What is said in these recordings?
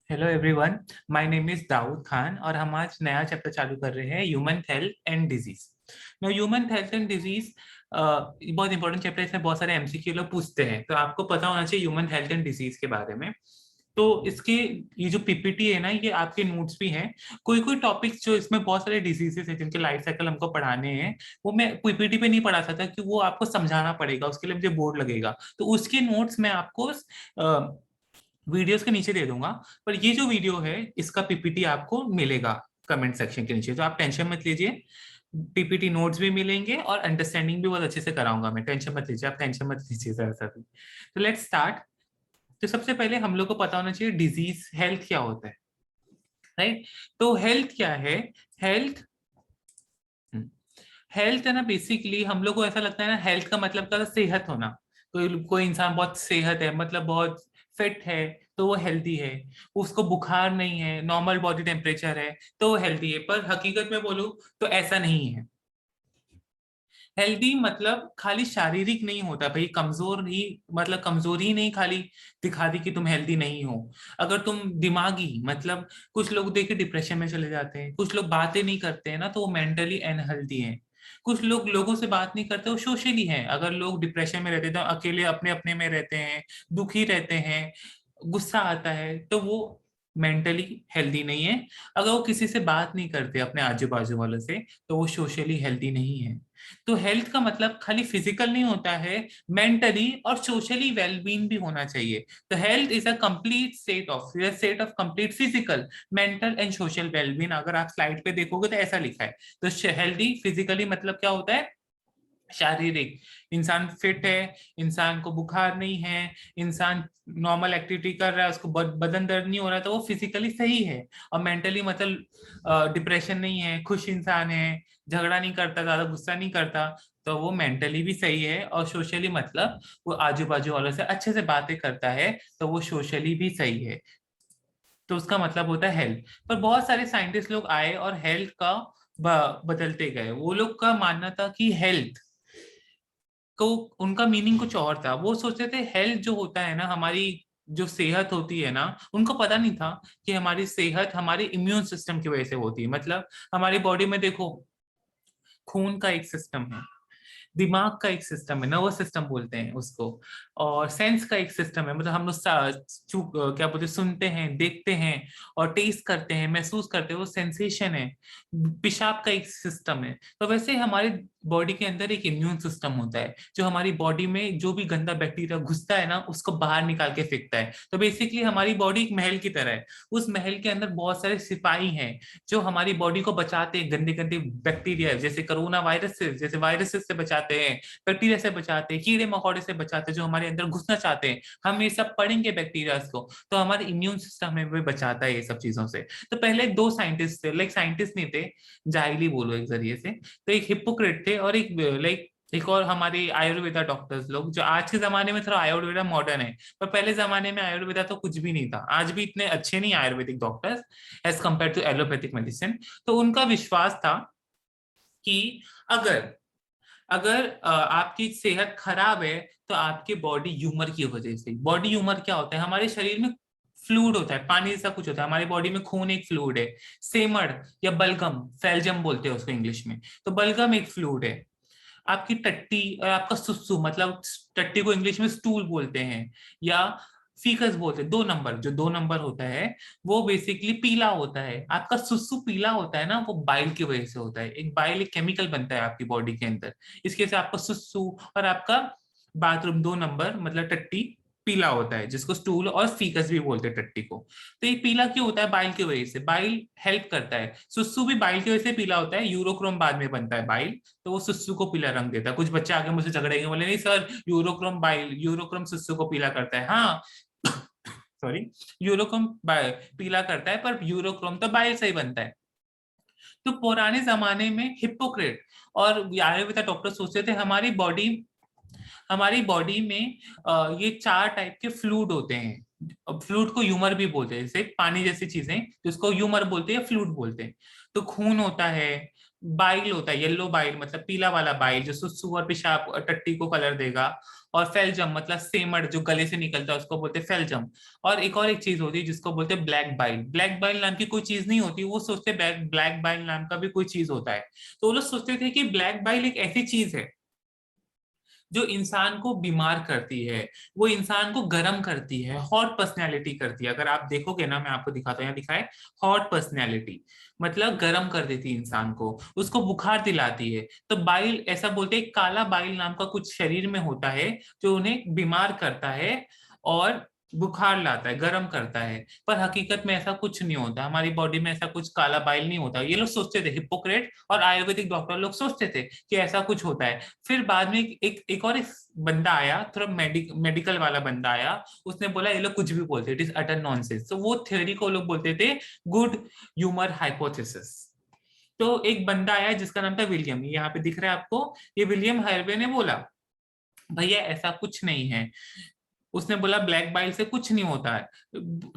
Hello everyone, my name is Daud Khan और हम आज नया चैप्टर चालू कर रहे हैं human health and disease. No human health and disease बहुत इंपॉर्टेंट चैप्टर है। इसमें बहुत सारे एमसीक्यू लोग पूछते हैं, तो आपको पता होना चाहिए ह्यूमन हेल्थ एंड डिजीज के बारे में। तो इसके ये जो पीपीटी है ना, ये आपके नोट्स भी हैं। कोई कोई टॉपिक्स जो इसमें बहुत सारे डिजीजेस हैं जिनके लाइफ साइकिल हमको पढ़ाने हैं, वो मैं पीपीटी पे नहीं पढ़ा सकता कि वो आपको समझाना पड़ेगा, उसके लिए मुझे बोर्ड लगेगा। तो उसके नोट्स मैं आपको वीडियोस के नीचे दे दूंगा। पर ये जो वीडियो है इसका पीपीटी आपको मिलेगा कमेंट सेक्शन के नीचे, तो आप टेंशन मत लीजिए। पीपीटी नोट्स भी मिलेंगे और अंडरस्टैंडिंग भी बहुत अच्छे से कराऊंगा मैं। टेंशन मत लीजिए, आप टेंशन मत लीजिए जरा सा भी। तो लेट्स स्टार्ट। तो सबसे पहले हम लोग को पता होना चाहिए डिजीज हेल्थ क्या होता है, राइट? तो हेल्थ क्या है? हेल्थ हेल्थ है ना, बेसिकली हम लोग को ऐसा लगता है ना, हेल्थ का मतलब क्या होता है? सेहत होना। कोई कोई इंसान बहुत सेहत है, मतलब बहुत फिट है, तो वो हेल्दी है। उसको बुखार नहीं है, नॉर्मल बॉडी टेम्परेचर है, तो वो हेल्दी है। पर हकीकत में बोलूं तो ऐसा नहीं है। हेल्दी मतलब खाली शारीरिक नहीं होता भाई। कमजोर ही मतलब कमजोरी नहीं खाली दिखा दी कि तुम हेल्दी नहीं हो। अगर तुम दिमागी मतलब, कुछ लोग देखे डिप्रेशन में चले जाते हैं, कुछ लोग बातें नहीं करते हैं ना, तो वो मेंटली अनहेल्दी हैं। कुछ लोग लोगों से बात नहीं करते, वो सोशली हैं। अगर लोग डिप्रेशन में रहते हैं तो अकेले अपने अपने में रहते हैं, दुखी रहते हैं, गुस्सा आता है, तो वो मेंटली हेल्दी नहीं है। अगर वो किसी से बात नहीं करते अपने आजू बाजू वालों से, तो वो सोशली हेल्दी नहीं है। तो हेल्थ का मतलब खाली फिजिकल नहीं होता है, मेंटली और सोशली वेलबींग भी होना चाहिए। तो health is a complete state of complete physical, mental and social wellbeing. अगर आप स्लाइड पे देखोगे तो ऐसा लिखा है। तो हेल्दी फिजिकली मतलब क्या होता है? शारीरिक। इंसान फिट है, इंसान को बुखार नहीं है, इंसान नॉर्मल एक्टिविटी कर रहा है, उसको बदन दर्द नहीं हो रहा है, तो वो फिजिकली सही है। और मेंटली मतलब डिप्रेशन नहीं है, खुश इंसान है, झगड़ा नहीं करता, ज्यादा गुस्सा नहीं करता, तो वो मेंटली भी सही है। और सोशली मतलब वो आजू बाजू वालों से अच्छे से बातें करता है, तो वो सोशली भी सही है। तो उसका मतलब होता है हेल्थ। पर बहुत सारे साइंटिस्ट लोग आए और हेल्थ का बदलते गए। वो लोग का मानना था कि हेल्थ को, उनका मीनिंग कुछ और था। वो सोचते थे हेल्थ जो होता है ना, हमारी जो सेहत होती है ना, उनको पता नहीं था कि हमारी सेहत हमारे इम्यून सिस्टम की वजह से होती है। मतलब हमारी बॉडी में देखो, खून का एक सिस्टम है, दिमाग का एक सिस्टम है, नर्वस सिस्टम बोलते हैं उसको, और सेंस का एक सिस्टम है। मतलब हम लोग क्या बोलते हैं, सुनते हैं, देखते हैं और टेस्ट करते हैं, महसूस करते हैं, वो सेंसेशन है। पेशाब का एक सिस्टम है। तो वैसे हमारे बॉडी के अंदर एक इम्यून सिस्टम होता है, जो हमारी बॉडी में जो भी गंदा बैक्टीरिया घुसता है ना, उसको बाहर निकाल के फेंकता है। तो बेसिकली हमारी बॉडी एक महल की तरह है। उस महल के अंदर बहुत सारे सिपाही हैं जो हमारी बॉडी को बचाते हैं गंदे गंदे बैक्टीरिया, जैसे कोरोना वायरस से, जैसे वायरसेस से बचाते हैं, बैक्टीरिया से बचाते हैं, कीड़े मकोड़े से बचाते हैं जो हमारे अंदर घुसना चाहते हैं। हम ये सब पढ़ेंगे बैक्टीरिया को, तो हमारे इम्यून सिस्टम में भी बचाता है ये सब चीजों से। तो पहले दो साइंटिस्ट थे, लाइक साइंटिस्ट नहीं थे, जाहिली बोलो एक जरिए से। तो एक हिप्पोक्रेट थे और एक और हमारे आयुर्वेदा डॉक्टर्स लोग, जो आज के जमाने में थोड़ा आयुर्वेदा मॉडर्न है, पर पहले जमाने में आयुर्वेदा तो कुछ भी नहीं था। आज भी इतने अच्छे नहीं Ayurvedic doctors as compare to allopathic medicine. तो उनका विश्वास था कि अगर अगर आपकी सेहत खराब है, तो आपके बॉडी ह्यूमर की वजह से। बॉडी ह्यूमर क्या होता है? हमारे शरीर में फ्लूइड होता है, पानी जैसा कुछ होता है हमारी बॉडी में। खून एक फ्लूइड है, सेमड़ या बलगम, फैलजम बोलते हैं उसको इंग्लिश में। तो बलगम एक फ्लूइड है। आपकी टट्टी और आपका सुसु, मतलब टट्टी को इंग्लिश में स्टूल बोलते हैं, या फीकस बोलते हैं, 2 नंबर, जो 2 नंबर होता है वो बेसिकली पीला होता है। आपका सुसु पीला होता है ना, वो बाइल की वजह से होता है। एक बाइल एक केमिकल बनता है आपकी बॉडी के अंदर, इसके से आपका सुसु और आपका बाथरूम 2 नंबर मतलब टट्टी पीला होता है, जिसको स्टूल और फीकस भी बोलते हैं टट्टी को। तो ये पीला क्यों होता है? बाइल की वजह से। बाइल हेल्प करता है। सुसु भी बाइल की वजह से पीला होता है, यूरोक्रोम बाद में बनता है बाइल, तो वो सुसु को पीला रंग देता है। कुछ बच्चे आगे मुझसे झगड़ेंगे, बोले नहीं सर, यूरोक्रोम सुसु को पीला करता है। हाँ, सॉरी, यूरोक्रोम पीला करता है, पर यूरोक्रोम तो बाइल से ही बनता है। तो पुराने जमाने में हिप्पोक्रेट और आयुर्वेदा डॉक्टर सोचते थे हमारी बॉडी में ये 4 टाइप के फ्लूइड होते हैं। फ्लूइड को ह्यूमर भी बोलते हैं, जैसे पानी जैसी चीजें, जिसको ह्यूमर बोलते हैं, फ्लूइड बोलते हैं। तो खून होता है, बाइल होता है, येलो बाइल मतलब पीला वाला बाइल, जो सुसु और पेशाब और टट्टी को कलर देगा, और फेलजम मतलब सेमड़ जो गले से निकलता है उसको बोलते हैं फेलजम। और एक चीज होती है जिसको बोलते हैं ब्लैक बाइल। ब्लैक बाइल नाम की कोई चीज नहीं होती, वो सोचते ब्लैक बाइल नाम का भी कोई चीज होता है। तो वो लोग सोचते थे कि ब्लैक बाइल एक ऐसी चीज है जो इंसान को बीमार करती है, वो इंसान को गर्म करती है, हॉट पर्सनैलिटी करती है। अगर आप देखोगे ना, मैं आपको दिखाता हूँ, यहाँ दिखाए हॉट पर्सनैलिटी, मतलब गर्म कर देती है इंसान को, उसको बुखार दिलाती है। तो बाइल ऐसा बोलते हैं, काला बाइल नाम का कुछ शरीर में होता है जो उन्हें बीमार करता है और बुखार लाता है, गर्म करता है। पर हकीकत में ऐसा कुछ नहीं होता, हमारी बॉडी में ऐसा कुछ काला बाइल नहीं होता। ये लोग सोचते थे, हिप्पोक्रेट और आयुर्वेदिक डॉक्टर लोग सोचते थे कि ऐसा कुछ होता है। फिर बाद में एक बंदा आया, थोड़ा मेडिकल वाला बंदा आया, उसने बोला ये लोग कुछ भी बोलते, इट इज अटर नॉनसेंस। तो वो थ्योरी को लोग बोलते थे गुड ह्यूमर हाइपोथेसिस। तो एक बंदा आया जिसका नाम था विलियम, यहाँ पे दिख रहा है आपको, ये विलियम हार्वे ने बोला भैया ऐसा कुछ नहीं है। उसने बोला ब्लैक बाइल से कुछ नहीं होता है,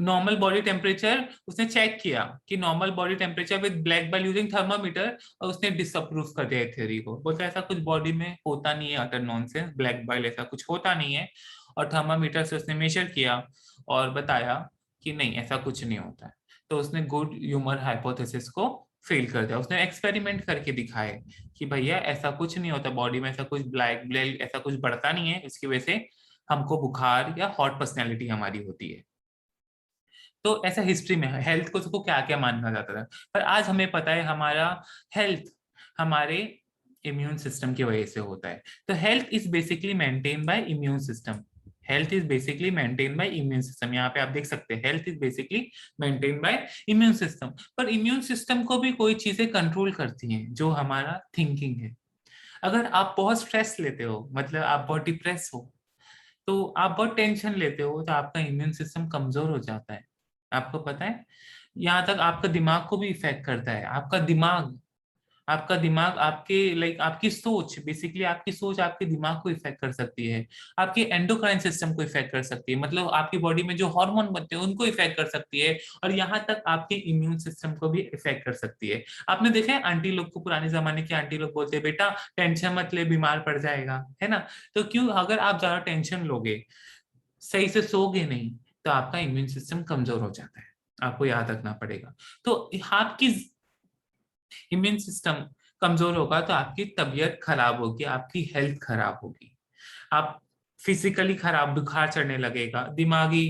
नॉर्मल बॉडी टेम्परेचर उसने चेक किया कि normal body temperature with black bile using thermometer, और उसने डिसअप्रूव कर दिया थ्योरी को। बोलता ऐसा कुछ बॉडी में होता नहीं है, अटर नॉनसेंस, ब्लैक बाइल ऐसा कुछ होता नहीं है। और थर्मामीटर से उसने मेजर किया और बताया कि नहीं ऐसा कुछ नहीं होता है। तो उसने गुड ह्यूमर हाइपोथेसिस को फेल कर दिया। उसने एक्सपेरिमेंट करके दिखाए कि भैया ऐसा कुछ नहीं होता, बॉडी में ऐसा कुछ ब्लैक ब्लैक ऐसा कुछ बढ़ता नहीं है, इसकी वजह से हमको बुखार या हॉट पर्सनैलिटी हमारी होती है। तो ऐसा हिस्ट्री में हेल्थ को सबको क्या क्या माना जाता था, पर आज हमें पता है हमारा हेल्थ हमारे इम्यून सिस्टम की वजह से होता है। तो health is basically maintain by immune system. Health is basically maintain by immune system, यहाँ पे आप देख सकते हैं health is basically maintain by immune system. पर इम्यून सिस्टम को भी कोई चीजें कंट्रोल करती हैं, जो हमारा थिंकिंग है। अगर आप बहुत स्ट्रेस लेते हो, मतलब आप बहुत डिप्रेस हो, तो आप बहुत टेंशन लेते हो, तो आपका इम्यून सिस्टम कमजोर हो जाता है। आपको पता है, यहाँ तक आपका दिमाग को भी इफेक्ट करता है। आपका दिमाग आपके लाइक आपकी सोच, बेसिकली आपकी सोच आपके दिमाग को इफेक्ट कर सकती है, आपके एंडोक्राइन सिस्टम को इफेक्ट कर सकती है, मतलब आपकी बॉडी में जो हार्मोन बनते हैं उनको इफेक्ट कर सकती है, और यहाँ तक आपके इम्यून सिस्टम को भी इफेक्ट कर सकती है। आपने देखा है आंटी लोग को, पुराने जमाने की आंटी लोग बोलते हैं बेटा टेंशन मत ले, बीमार पड़ जाएगा, है ना। तो क्यों, अगर आप ज्यादा टेंशन लोगे, सही से सोगे नहीं, तो आपका इम्यून सिस्टम कमजोर हो जाता है, आपको याद रखना पड़ेगा। तो आपकी इम्यून सिस्टम कमजोर होगा तो आपकी तबीयत खराब होगी, आपकी हेल्थ खराब होगी, आप फिजिकली खराब, बुखार चढ़ने लगेगा, दिमागी,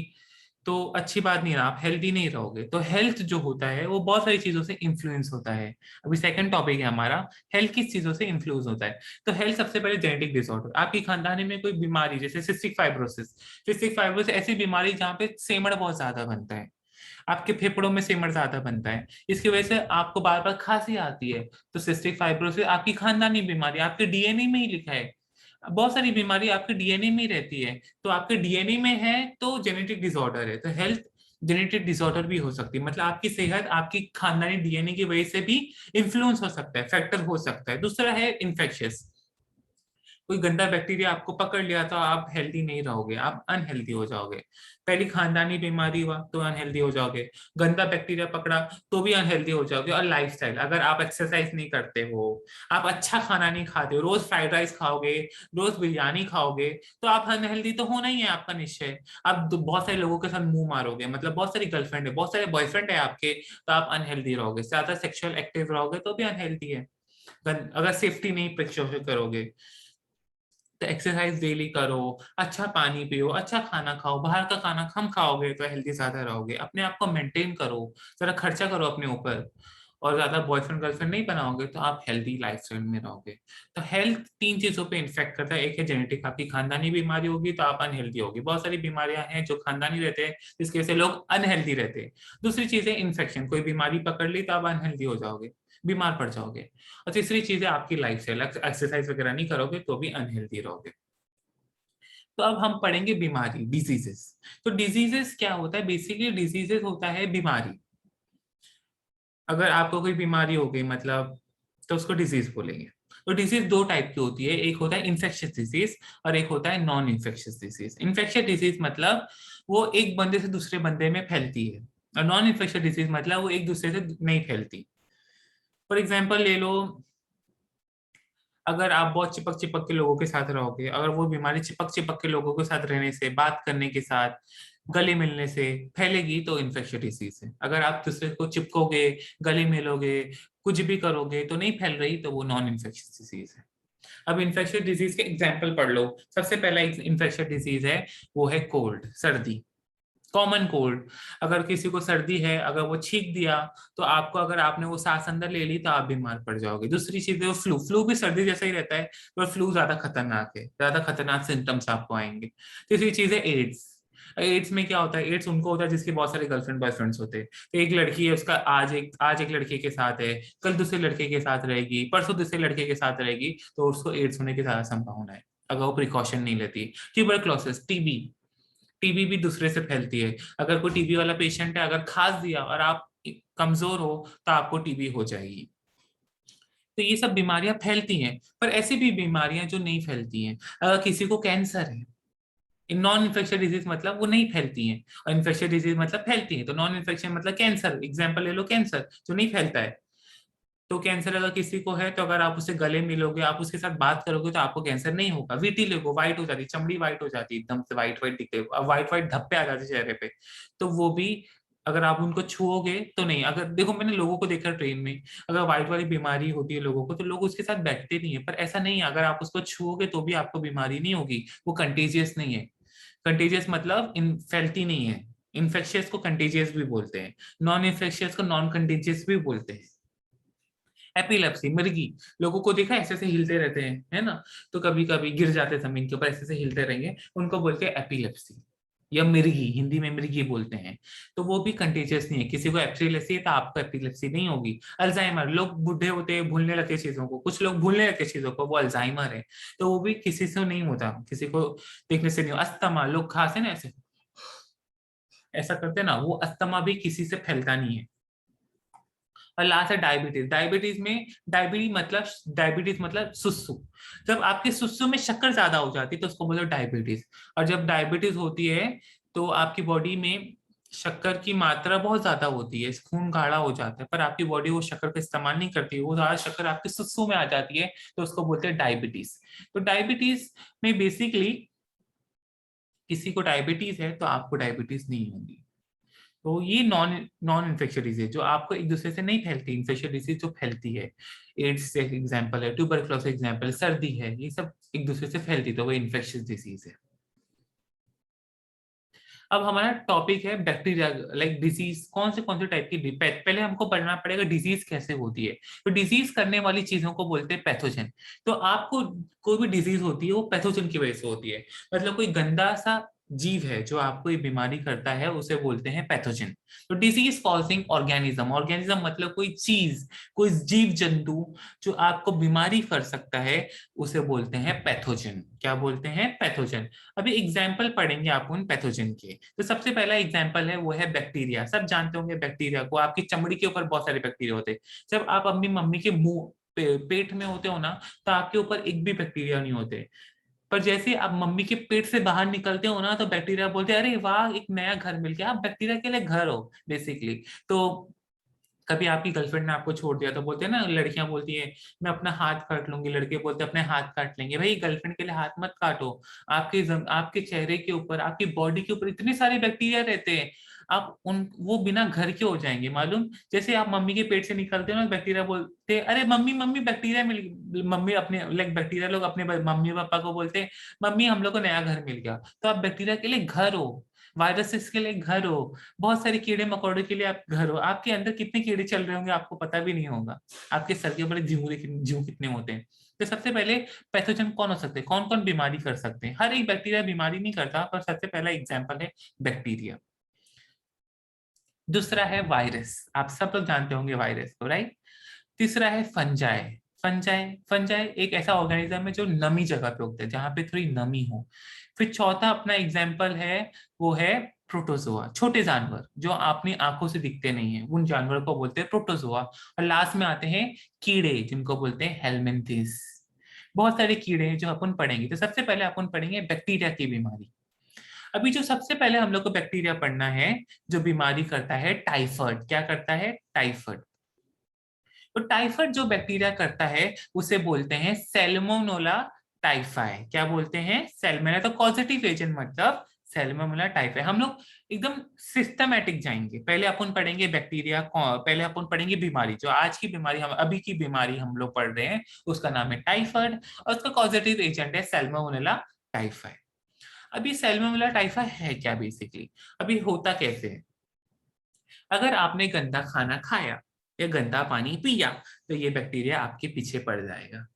तो अच्छी बात नहीं है, आप हेल्दी नहीं रहोगे। तो हेल्थ जो होता है वो बहुत सारी चीजों से इन्फ्लुएंस होता है। अभी सेकंड टॉपिक है हमारा, हेल्थ किस चीजों से इन्फ्लुएंस होता है। तो हेल्थ सबसे पहले जेनेटिक डिसऑर्डर, आपकी खानदानी में कोई बीमारी, जैसे सिस्टिक फाइब्रोसिस। सिस्टिक फाइब्रोसिस ऐसी बीमारी जहाँ पे सेमड़ बहुत ज्यादा बनता है, आपके फेफड़ों में सेमड़ ज्यादा बनता है, इसकी वजह से आपको बार बार खांसी आती है। तो सिस्टिक फाइब्रोसिस आपकी खानदानी बीमारी, आपके डीएनए में ही लिखा है, बहुत सारी बीमारी आपके डीएनए में ही रहती है। तो आपके डीएनए में है तो जेनेटिक डिसऑर्डर है। तो हेल्थ जेनेटिक डिसऑर्डर भी हो सकती है, मतलब आपकी सेहत आपकी खानदानी डीएनए की वजह से भी इन्फ्लुएंस हो सकता है, फैक्टर हो सकता है। दूसरा है इन्फेक्शियस, कोई गंदा बैक्टीरिया आपको पकड़ लिया तो आप हेल्दी नहीं रहोगे, आप अनहेल्दी हो जाओगे। पहली खानदानी बीमारी हुआ तो अनहेल्दी हो जाओगे, गंदा बैक्टीरिया पकड़ा तो भी अनहेल्दी हो जाओगे। और लाइफस्टाइल, अगर आप एक्सरसाइज नहीं करते हो, आप अच्छा खाना नहीं खाते हो, रोज फ्राइड राइस खाओगे, रोज बिरयानी खाओगे, तो आप अनहेल्दी तो होना ही है आपका निश्चय। आप बहुत सारे लोगों के साथ मुंह मारोगे, मतलब बहुत सारी गर्लफ्रेंड है, बहुत सारे बॉयफ्रेंड है आपके, तो आप अनहेल्दी रहोगे। ज्यादा सेक्सुअल एक्टिव रहोगे तो भी अनहेल्दी है, अगर सेफ्टी नहीं प्रिकॉशन करोगे। तो एक्सरसाइज डेली करो, अच्छा पानी पियो, अच्छा खाना खाओ, बाहर का खाना कम खाओगे तो हेल्दी ज्यादा रहोगे। अपने आप को मेंटेन करो, जरा खर्चा करो अपने ऊपर, और ज्यादा बॉयफ्रेंड गर्लफ्रेंड नहीं बनाओगे तो आप हेल्दी लाइफस्टाइल में रहोगे। तो हेल्थ तीन चीजों पे इन्फेक्ट करता है। एक है जेनेटिक, आपकी खानदानी बीमारी होगी तो आप अनहेल्दी होगी, बहुत सारी बीमारियां हैं जो खानदानी रहते हैं जिसकी वजह से लोग अनहेल्दी रहते हैं। दूसरी चीज है इन्फेक्शन, कोई बीमारी पकड़ ली तो आप अनहेल्दी हो जाओगे, बीमार पड़ जाओगे। और तीसरी चीज है आपकी लाइफ स्टाइल, एक्सरसाइज वगैरह नहीं करोगे तो भी अनहेल्दी रहोगे। तो अब हम पढ़ेंगे बीमारी, डिजीजेस। तो डिजीजेस क्या होता है, बेसिकली डिजीजेस होता है बीमारी। अगर आपको कोई बीमारी हो गई मतलब, तो उसको डिजीज बोलेंगे। तो डिजीज दो टाइप की होती है, एक होता है इन्फेक्शियस डिजीज और एक होता है non infectious disease. Infectious disease मतलब वो एक बंदे से दूसरे बंदे में फैलती है, और नॉन इन्फेक्शियस डिजीज मतलब वो एक दूसरे से नहीं फैलती। फॉर एग्जाम्पल ले लो, अगर आप बहुत चिपक चिपक के लोगों के साथ रहोगे, अगर वो बीमारी चिपक चिपक के लोगों के साथ रहने से, बात करने के साथ, गले मिलने से फैलेगी तो इन्फेक्शियस डिजीज है। अगर आप दूसरे को चिपकोगे, गले मिलोगे, कुछ भी करोगे तो नहीं फैल रही, तो वो नॉन इन्फेक्शियस डिजीज है। अब इन्फेक्शियस डिजीज के एग्जाम्पल पढ़ लो। सबसे पहला इन्फेक्शियस डिजीज है वो है कोल्ड, सर्दी, कॉमन कोल्ड। अगर किसी को सर्दी है, अगर वो छींक दिया तो आपको, अगर आपने वो सांस अंदर ले ली तो आप बीमार पड़ जाओगे। दूसरी चीज है फ्लू। फ्लू भी सर्दी जैसा ही रहता है, पर फ्लू ज्यादा खतरनाक है, ज्यादा खतरनाक सिम्टम्स आपको आएंगे। तीसरी चीज है एड्स। एड्स में क्या होता है? एड्स उनको होता है जिसके बहुत सारे गर्लफ्रेंड बॉयफ्रेंड्स होते हैं। तो एक लड़की है, उसका आज एक लड़के के साथ है, कल दूसरे लड़के के साथ रहेगी, परसों दूसरे लड़के के साथ रहेगी, तो उसको एड्स होने की ज्यादा संभावना है अगर वो प्रिकॉशन नहीं लेती। Tuberculosis, TB. टीबी भी दूसरे से फैलती है। अगर कोई टीबी वाला पेशेंट है, अगर खांस दिया और आप कमजोर हो तो आपको टीबी हो जाएगी। तो ये सब बीमारियां फैलती हैं, पर ऐसी भी बीमारियां जो नहीं फैलती हैं। अगर किसी को कैंसर है, नॉन इन्फेक्शियस डिजीज मतलब वो नहीं फैलती हैं, और इन्फेक्शियस डिजीज मतलब फैलती है। तो नॉन इन्फेक्शन मतलब कैंसर, एग्जाम्पल ले लो कैंसर जो नहीं फैलता है। तो कैंसर अगर किसी को है, तो अगर आप उससे गले मिलोगे, आप उसके साथ बात करोगे, तो आपको कैंसर नहीं होगा। विटिलिगो, व्हाइट हो जाती, चमड़ी व्हाइट हो जाती, एकदम से व्हाइट व्हाइट दिखते, अब व्हाइट व्हाइट धब्बे आ जाते चेहरे पे, तो वो भी अगर आप उनको छुओगे तो नहीं। अगर देखो, मैंने लोगों को देखा ट्रेन में, अगर व्हाइट वाली बीमारी होती है लोगों को, तो लोग उसके साथ बैठते नहीं है। पर ऐसा नहीं है, अगर आप उसको छुओगे तो भी आपको बीमारी नहीं होगी, वो कंटेजियस नहीं है। कंटेजियस मतलब फैलती नहीं है। इन्फेक्शियस को कंटेजियस भी बोलते हैं, नॉन इन्फेक्शियस को नॉन कंटेजियस भी बोलते हैं। एपिलेप्सी, मिर्गी, लोगों को देखा ऐसे ऐसे हिलते रहते हैं, है ना? तो कभी कभी गिर जाते जमीन के ऊपर, ऐसे ऐसे हिलते रहेंगे, उनको बोलते हैं एपिलेप्सी, या मिर्गी, हिंदी में मिर्गी बोलते हैं। तो वो भी कंटेजियस नहीं है। किसी को एपिलेप्सी है तो आपको एपिलेप्सी नहीं होगी। अल्जाइमर, लोग बुढ़े होते हैं, भूलने लगते चीजों को, कुछ लोग भूलने लगते चीजों को, वो अल्जाइमर है। तो वो भी किसी से नहीं होता, किसी को देखने से नहीं। अस्थमा, लोग खांसे ना ऐसे ऐसा करते ना, वो अस्थमा भी किसी से फैलता नहीं है। और लास्ट है डायबिटीज। डायबिटीज मतलब सुस्सू। जब आपके सुस्सू में शक्कर ज्यादा हो जाती है तो उसको बोलो डायबिटीज। और जब डायबिटीज होती है तो आपकी बॉडी में शक्कर की मात्रा बहुत ज्यादा होती है, खून गाढ़ा हो जाता है, पर आपकी बॉडी वो शक्कर का इस्तेमाल नहीं करती, वो ज्यादा शक्कर आपके सुस्सू में आ जाती है, तो उसको बोलते हैं डायबिटीज। तो डायबिटीज में बेसिकली किसी को डायबिटीज है तो आपको डायबिटीज नहीं होगी। तो ये नॉन नॉन इन्फेक्शियस डिजीज जो आपको एक दूसरे से नहीं फैलती, इन्फेक्शियस डिजीज जो फैलती है, एड्स एक एग्जांपल है, ट्यूबरक्लोसिस एग्जांपल, सर्दी है, ये सब एक दूसरे से फैलती, तो वो इन्फेक्शियस डिजीज है। अब हमारा टॉपिक है बैक्टीरिया, लाइक डिजीज कौन से टाइप की। पहले हमको पढ़ना पड़ेगा डिजीज कैसे होती है। तो डिजीज करने वाली चीजों को बोलते हैं पैथोजन। तो आपको कोई भी डिजीज होती है वो पैथोजन की वजह से होती है। मतलब कोई गंदा सा जीव है जो आपको ये बीमारी करता है, उसे बोलते हैं पैथोजन। तो डिजीज कॉजिंग ऑर्गेनिज्म, ऑर्गेनिज्म मतलब कोई चीज, कोई जीव जंतु जो आपको बीमारी कर सकता है, उसे बोलते हैं पैथोजन। क्या बोलते हैं? पैथोजन। अभी एग्जाम्पल पढ़ेंगे आपको उन पैथोजन के। तो सबसे पहला एग्जाम्पल है वो है बैक्टीरिया। सब जानते होंगे बैक्टीरिया को, आपकी चमड़ी के ऊपर बहुत सारे बैक्टीरिया होते हैं। जब आप अपनी मम्मी के मुंह पेट में होते हो ना, तो आपके ऊपर एक भी बैक्टीरिया नहीं होते। पर जैसे आप मम्मी के पेट से बाहर निकलते हो ना, तो बैक्टीरिया बोलते हैं अरे वाह, एक नया घर मिल गया। आप बैक्टीरिया के लिए घर हो बेसिकली। तो कभी आपकी गर्लफ्रेंड ने आपको छोड़ दिया तो बोलते हैं ना, लड़कियां बोलती है मैं अपना हाथ काट लूंगी, लड़के बोलते हैं अपने हाथ काट लेंगे। भाई गर्लफ्रेंड के लिए हाथ मत काटो। आपके चेहरे के ऊपर, आपकी बॉडी के ऊपर इतने सारे बैक्टीरिया रहते हैं, आप उन वो बिना घर के हो जाएंगे मालूम। जैसे आप मम्मी के पेट से निकलते हो ना, बैक्टीरिया बोलते हैं अरे मम्मी मम्मी बैक्टीरिया मिल, मम्मी अपने लाइक बैक्टीरिया लोग अपने मम्मी पापा को बोलते हैं मम्मी हम लोग को नया घर मिल गया। तो आप बैक्टीरिया के लिए घर हो, वायरसेस के लिए घर हो, बहुत सारे कीड़े मकोड़े के लिए आप घर हो। आपके अंदर कितने कीड़े चल रहे होंगे आपको पता भी नहीं होगा। आपके सर के ऊपर जीव कितने होते हैं। तो सबसे पहले पैथोजन कौन हो सकते हैं, कौन कौन बीमारी कर सकते हैं? हर एक बैक्टीरिया बीमारी नहीं करता, पर सबसे पहला एग्जाम्पल है बैक्टीरिया। दूसरा है वायरस, आप सब लोग जानते होंगे वायरस को, राइट? तीसरा है फंजाई। फंजाई एक ऐसा ऑर्गेनिज्म है जो नमी जगह पे उगता है, जहां पे थोड़ी नमी हो। फिर चौथा अपना एग्जाम्पल है वो है प्रोटोजोआ, छोटे जानवर जो अपनी आंखों से दिखते नहीं है, उन जानवरों को बोलते हैं प्रोटोजोआ। और लास्ट में आते हैं कीड़े, जिनको बोलते हैं हेलमिंथिस। बहुत सारे कीड़े हैं जो अपन पढ़ेंगे। तो सबसे पहले अपन पढ़ेंगे बैक्टीरिया की बीमारी। अभी जो सबसे पहले हम लोग को बैक्टीरिया पढ़ना है जो बीमारी करता है टाइफाइड। क्या करता है? टाइफाइड। तो टाइफाइड जो बैक्टीरिया करता है उसे बोलते हैं सैल्मोनेला टाइफाई। क्या बोलते हैं? सैल्मोनेला तो पॉजिटिव एजेंट, मतलब सैल्मोनेला टाइफाई। हम लोग एकदम सिस्टमैटिक जाएंगे। पहले अपन पढ़ेंगे बैक्टीरिया, पहले अपन पढ़ेंगे बीमारी। जो आज की बीमारी, हम अभी की बीमारी हम लोग पढ़ रहे हैं, उसका नाम है टाइफाइड और उसका पॉजिटिव एजेंट है सैल्मोनेला टाइफाई। अभी सैल्मोनेला टाइफाई है क्या बेसिकली? अभी होता कैसे है? अगर आपने गंदा खाना खाया या गंदा पानी पिया तो ये बैक्टीरिया आपके पीछे पड़ जाएगा।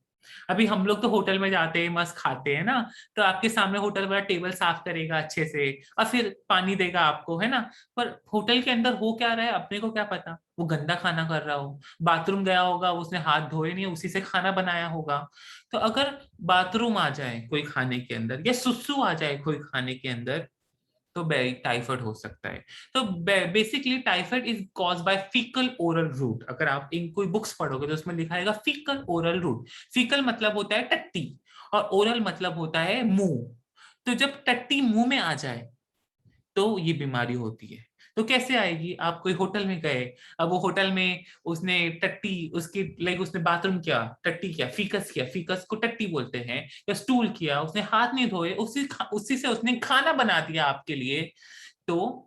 अभी हम लोग तो होटल में जाते हैं, मस्त खाते हैं ना, तो आपके सामने होटल वाला टेबल साफ करेगा अच्छे से और फिर पानी देगा आपको, है ना। पर होटल के अंदर हो क्या रहा है अपने को क्या पता? वो गंदा खाना कर रहा हो, बाथरूम गया होगा, उसने हाथ धोए नहीं, उसी से खाना बनाया होगा। तो अगर बाथरूम आ जाए कोई खाने के अंदर या सुसु आ जाए कोई खाने के अंदर तो टाइफाइड हो सकता है। तो basically typhoid is cause by faecal oral route. अगर आप इन कोई बुक्स पढ़ोगे तो उसमें लिखा रहेगा फीकल ओरल रूट। फीकल मतलब होता है टट्टी और ओरल मतलब होता है मुंह। तो जब टट्टी मुंह में आ जाए तो ये बीमारी होती है। तो कैसे आएगी? आप कोई होटल में गए, अब वो होटल में उसने टट्टी, उसकी लाइक उसने बाथरूम किया, टट्टी किया, फीकस किया, फीकस को टट्टी बोलते हैं, या स्टूल किया, उसने हाथ नहीं धोए, उसी से उसने खाना बना दिया आपके लिए, तो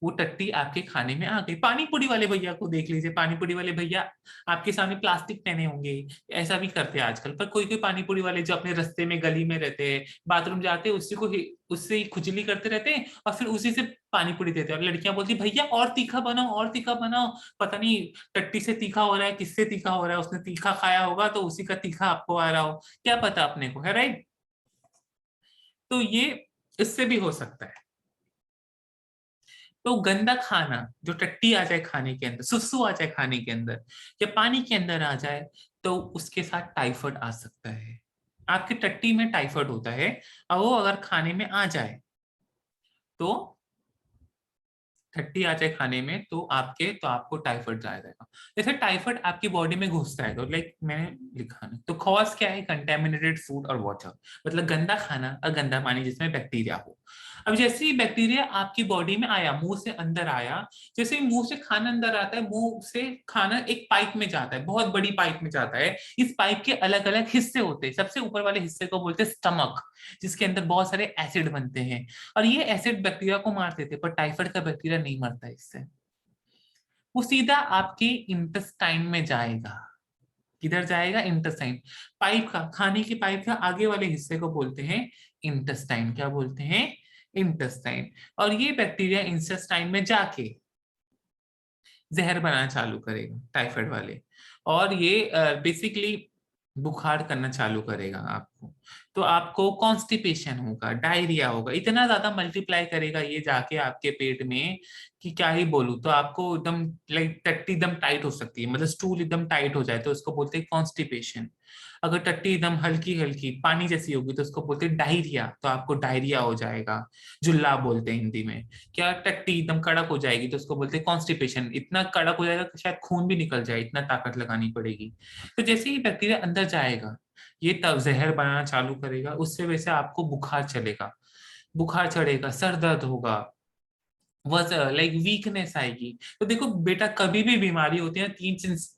वो टट्टी आपके खाने में आ गई। पानी पूरी वाले भैया को देख लीजिए, पानी पूरी वाले भैया आपके सामने प्लास्टिक पहने होंगे, ऐसा भी करते हैं आजकल। पर कोई कोई पानी पूरी वाले जो अपने रास्ते में गली में रहते हैं, बाथरूम जाते हैं, उससे ही खुजली करते रहते हैं और फिर उसी से पानी पूरी देते हैं। और लड़कियां बोलती भैया और तीखा बनाओ, और तीखा बनाओ। पता नहीं टट्टी से तीखा हो रहा है, किससे तीखा हो रहा है, उसने तीखा खाया होगा तो उसी का तीखा आपको आ रहा हो, क्या पता अपने को, है राइट। तो ये इससे भी हो सकता है। तो गंदा खाना, जो टट्टी आ जाए खाने के अंदर, सुसु आ जाए खाने के अंदर या पानी के अंदर आ जाए, तो उसके साथ टाइफाइड आ सकता है। आपके टट्टी में टाइफाइड होता है और वो अगर खाने में आ जाए, तो टट्टी आ जाए खाने में तो आपको टाइफाइड आ जाएगा। जैसे टाइफाइड आपकी बॉडी में घुसता है, तो लाइक मैंने लिखा नहीं, तो कॉज क्या है? कंटेमिनेटेड फूड और वाटर, मतलब गंदा खाना और गंदा पानी जिसमें बैक्टीरिया हो। अब जैसे ही बैक्टीरिया आपकी बॉडी में आया, मुंह से अंदर आया, जैसे ही मुंह से खाना अंदर आता है, मुंह से खाना एक पाइप में जाता है, बहुत बड़ी पाइप में जाता है। इस पाइप के अलग अलग हिस्से होते हैं। सबसे ऊपर वाले हिस्से को बोलते हैं स्टमक, जिसके अंदर बहुत सारे एसिड बनते हैं और ये एसिड बैक्टीरिया को मार देते हैं। पर टाइफाइड का बैक्टीरिया नहीं मरता इससे, वो सीधा आपके इंटेस्टाइन में जाएगा। किधर जाएगा? इंटेस्टाइन। पाइप का, खाने की पाइप का आगे वाले हिस्से को बोलते हैं इंटेस्टाइन। क्या बोलते हैं? इंटेस्टाइन। और ये बैक्टीरिया इंटेस्टाइन में जाके जहर बनाना चालू करेगा टाइफाइड वाले, और ये बेसिकली बुखार करना चालू करेगा आपको। तो आपको कॉन्स्टिपेशन होगा, डायरिया होगा, इतना ज्यादा मल्टीप्लाई करेगा ये जाके आपके पेट में कि क्या ही बोलूं। तो आपको एकदम लाइक टट्टी एकदम टाइट हो सकती है, मतलब स्टूल एकदम टाइट हो जाए तो उसको बोलते हैं कॉन्स्टिपेशन। अगर टट्टी एकदम हल्की हल्की पानी जैसी होगी तो उसको बोलते हैं डायरिया, तो आपको डायरिया हो जाएगा, जुल्ला बोलते हैं हिंदी में। क्या टट्टी एकदम कड़क हो जाएगी तो उसको बोलते हैं कॉन्स्टिपेशन, इतना कड़क हो जाएगा कि शायद खून भी निकल जाए, इतना ताकत लगानी पड़ेगी। तो जैसे ही बैक्टीरिया अंदर जाएगा ये तब जहर बनाना चालू करेगा, उससे वैसे आपको बुखार चलेगा, बुखार चढ़ेगा, सर दर्द होगा, वज लाइक वीकनेस आएगी। तो देखो बेटा, कभी भी बीमारी होती है ना,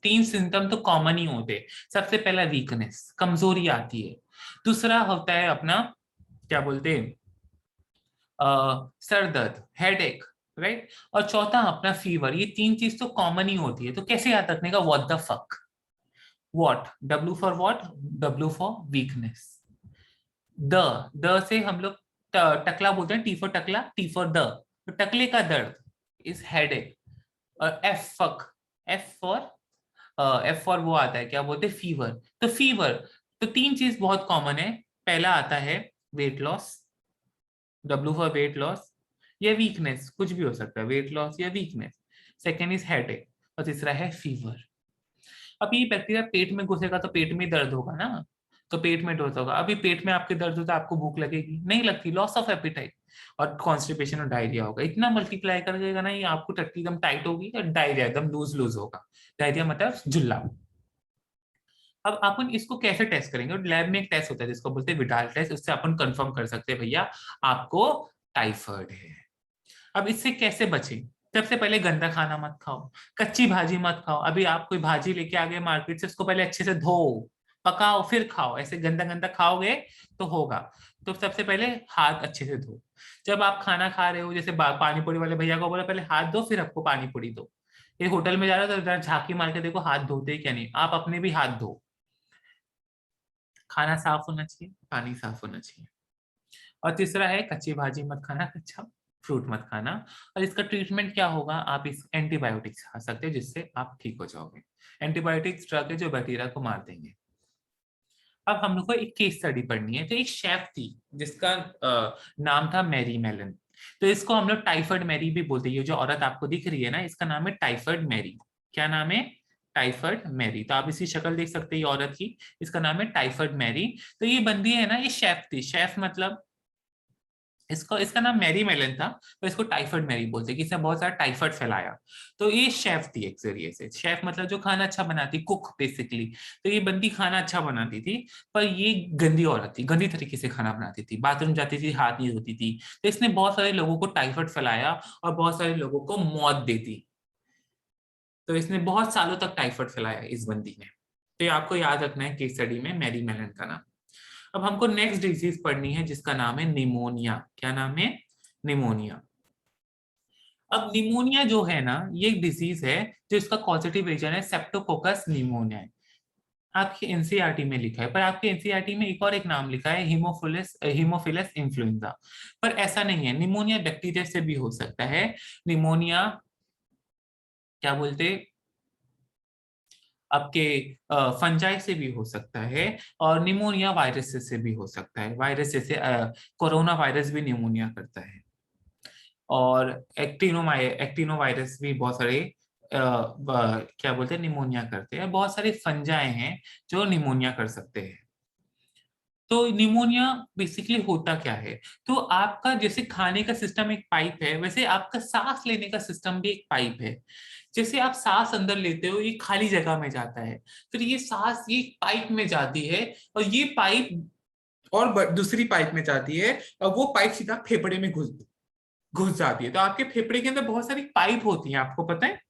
तीन सिम्टम तो कॉमन ही होते हैं। सबसे पहला वीकनेस, कमजोरी आती है। दूसरा होता है अपना, क्या बोलते हैं, सर दर्द, हेडेक, राइट। और चौथा अपना फीवर। ये तीन चीज तो कॉमन ही होती है। तो कैसे याद रखने का? What the fuck, what, W for what, W for weakness. The the से हम लोग टकला बोलते हैं, टी फॉर टकला, टी फॉर द, तो टकले का दर्द इज हेडेक। और F fuck, F for F for वो आता है, क्या बोलते हैं, फीवर। तो फीवर, तो तीन चीज बहुत कॉमन है। पहला आता है weight loss, W for weight loss, या वीकनेस, कुछ भी हो सकता है, वेट लॉस या वीकनेस। सेकेंड इज हेडेक और तीसरा है फीवर। अब ये बैक्टीरिया पेट में घुसेगा तो पेट में दर्द होगा ना, तो पेट में दर्द होगा। अभी पेट में आपके दर्द होता है, आपको भूख लगेगी नहीं लगती, लॉस ऑफ एपिटाइट, और कॉन्स्टिपेशन और डायरिया होगा। इतना मल्टीप्लाई कर देगा ना ये, आपको टट्टी एकदम टाइट होगी और डायरिया एकदम लूज लूज होगा। डायरिया मतलब जुल्ला। अब अपन इसको कैसे टेस्ट करेंगे? लैब में एक टेस्ट होता है जिसको बोलते हैं विडाल टेस्ट, उससे अपन कंफर्म कर सकते हैं भैया आपको टाइफाइड है। अब इससे कैसे बचें? सबसे पहले गंदा खाना मत खाओ, कच्ची भाजी मत खाओ। अभी आप कोई भाजी लेके आ गए मार्केट से, उसको पहले अच्छे से धो पकाओ फिर खाओ। ऐसे गंदा गंदा खाओगे तो होगा। तो सबसे पहले हाथ अच्छे से धो। जब आप खाना खा रहे हो, जैसे पानी पूरी वाले भैया को बोला पहले हाथ धो फिर आपको पानी पूरी दो। ये होटल में जा रहा हो तो जरा झांकी मार के देखो हाथ धोते क्या नहीं, आप अपने भी हाथ धो। खाना साफ होना चाहिए, पानी साफ होना चाहिए। और तीसरा है कच्ची भाजी मत खाना, कच्चा फ्रूट मत खाना। और इसका ट्रीटमेंट क्या होगा, आप इस एंटीबायोटिक्स खा सकते हो जिससे आप ठीक हो जाओगे। एंटीबायोटिक्स ड्रग है जो बैक्टीरिया को मार देंगे। अब हम लोग को एक केस स्टडी पढ़नी है। तो एक शेफ थी जिसका नाम था मैरी मेलन। तो इसको हम लोग टाइफाइड मैरी भी बोलते हैं। ये जो औरत आपको दिख रही है ना, इसका नाम है टाइफाइड मैरी। क्या नाम है? Typhoid Mary. तो आप इसकी शक्ल देख सकते हैं, ये औरत की, इसका नाम है टाइफाइड मैरी। तो ये बंदी है ना, ये शेफ थी। शेफ मतलब इसको, इसका नाम मैरी मेलन था, तो इसको टाइफाइड मैरी बोलते कि इसने बहुत सारा टाइफाइड फैलाया। तो ये शेफ थी एक जरिए से। शेफ मतलब जो खाना अच्छा बनाती, कुक बेसिकली। तो ये बंदी खाना अच्छा बनाती थी, पर ये गंदी औरत थी, गंदी तरीके से खाना बनाती थी, बाथरूम जाती थी हाथ नहीं धोती थी। तो इसने बहुत सारे लोगों को टाइफाइड फैलाया और बहुत सारे लोगों को मौत दे दी। तो इसने बहुत सालों तक टाइफाइड फैलाया इस बंदी ने। तो ये आपको याद रखना है केस स्टडी में मैरी मेलन का नाम। अब हमको नेक्स्ट डिजीज पढ़नी है जिसका नाम है निमोनिया। क्या नाम है? निमोनिया। अब निमोनिया जो है ना, ये एक डिजीज है जो इसका कॉजेटिव एजेंट है सेप्टोकोकस निमोनिया है। आपके एनसीईआरटी में लिखा है, पर आपके एनसीईआरटी में एक और एक नाम लिखा है हीमोफिलस, हीमोफिलस इन्फ्लुएंजा। पर ऐसा नहीं है, निमोनिया बैक्टीरिया से भी हो सकता है। निमोनिया क्या बोलते, आपके फंजाई से भी हो सकता है। और निमोनिया वायरस से भी हो सकता है। वायरस जैसे कोरोना वायरस भी निमोनिया करता है। और एक्टिनो वायरस भी बहुत सारे क्या बोलते हैं, निमोनिया करते हैं। बहुत सारे फंजाए हैं जो निमोनिया कर सकते हैं। तो निमोनिया बेसिकली होता क्या है? तो आपका जैसे खाने का सिस्टम एक पाइप है, वैसे आपका सांस लेने का सिस्टम भी एक पाइप है। जैसे आप सांस अंदर लेते हो, ये खाली जगह में जाता है, फिर ये सांस ये पाइप में जाती है, और ये पाइप और दूसरी पाइप में जाती है, और वो पाइप सीधा फेफड़े में घुस घुस जाती है। तो आपके फेफड़े के अंदर बहुत सारी पाइप होती हैं, आपको पता है।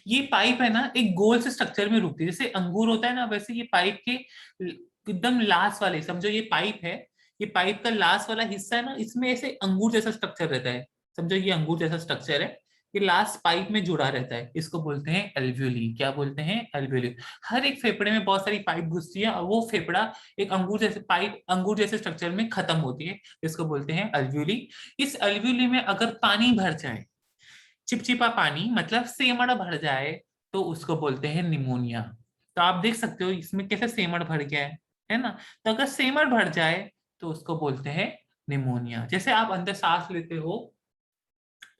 ये पाइप है ना, एक गोल से स्ट्रक्चर में रुकती है, जैसे अंगूर होता है ना, वैसे ये पाइप के एकदम लास्ट वाले, समझो ये पाइप है, ये पाइप का लास्ट वाला हिस्सा है ना, इसमें ऐसे अंगूर जैसा स्ट्रक्चर रहता है। समझो ये अंगूर जैसा स्ट्रक्चर है, ये लास्ट पाइप में जुड़ा रहता है, इसको बोलते हैं एल्वियोली। क्या बोलते हैं? एल्वियोली। हर एक फेफड़े में बहुत सारी पाइप घुसती है, और वो फेफड़ा एक अंगूर जैसे पाइप, अंगूर जैसे स्ट्रक्चर में खत्म होती है, इसको बोलते हैं एल्वियोली। इस एल्वियोली में अगर पानी भर जाए, चिपचिपा पानी मतलब सेमड़ भर जाए, तो उसको बोलते हैं निमोनिया। तो आप देख सकते हो इसमें कैसे सेमड़ भर गया है ना। तो अगर सेमड़ भर जाए तो उसको बोलते हैं निमोनिया। जैसे आप अंदर सांस लेते हो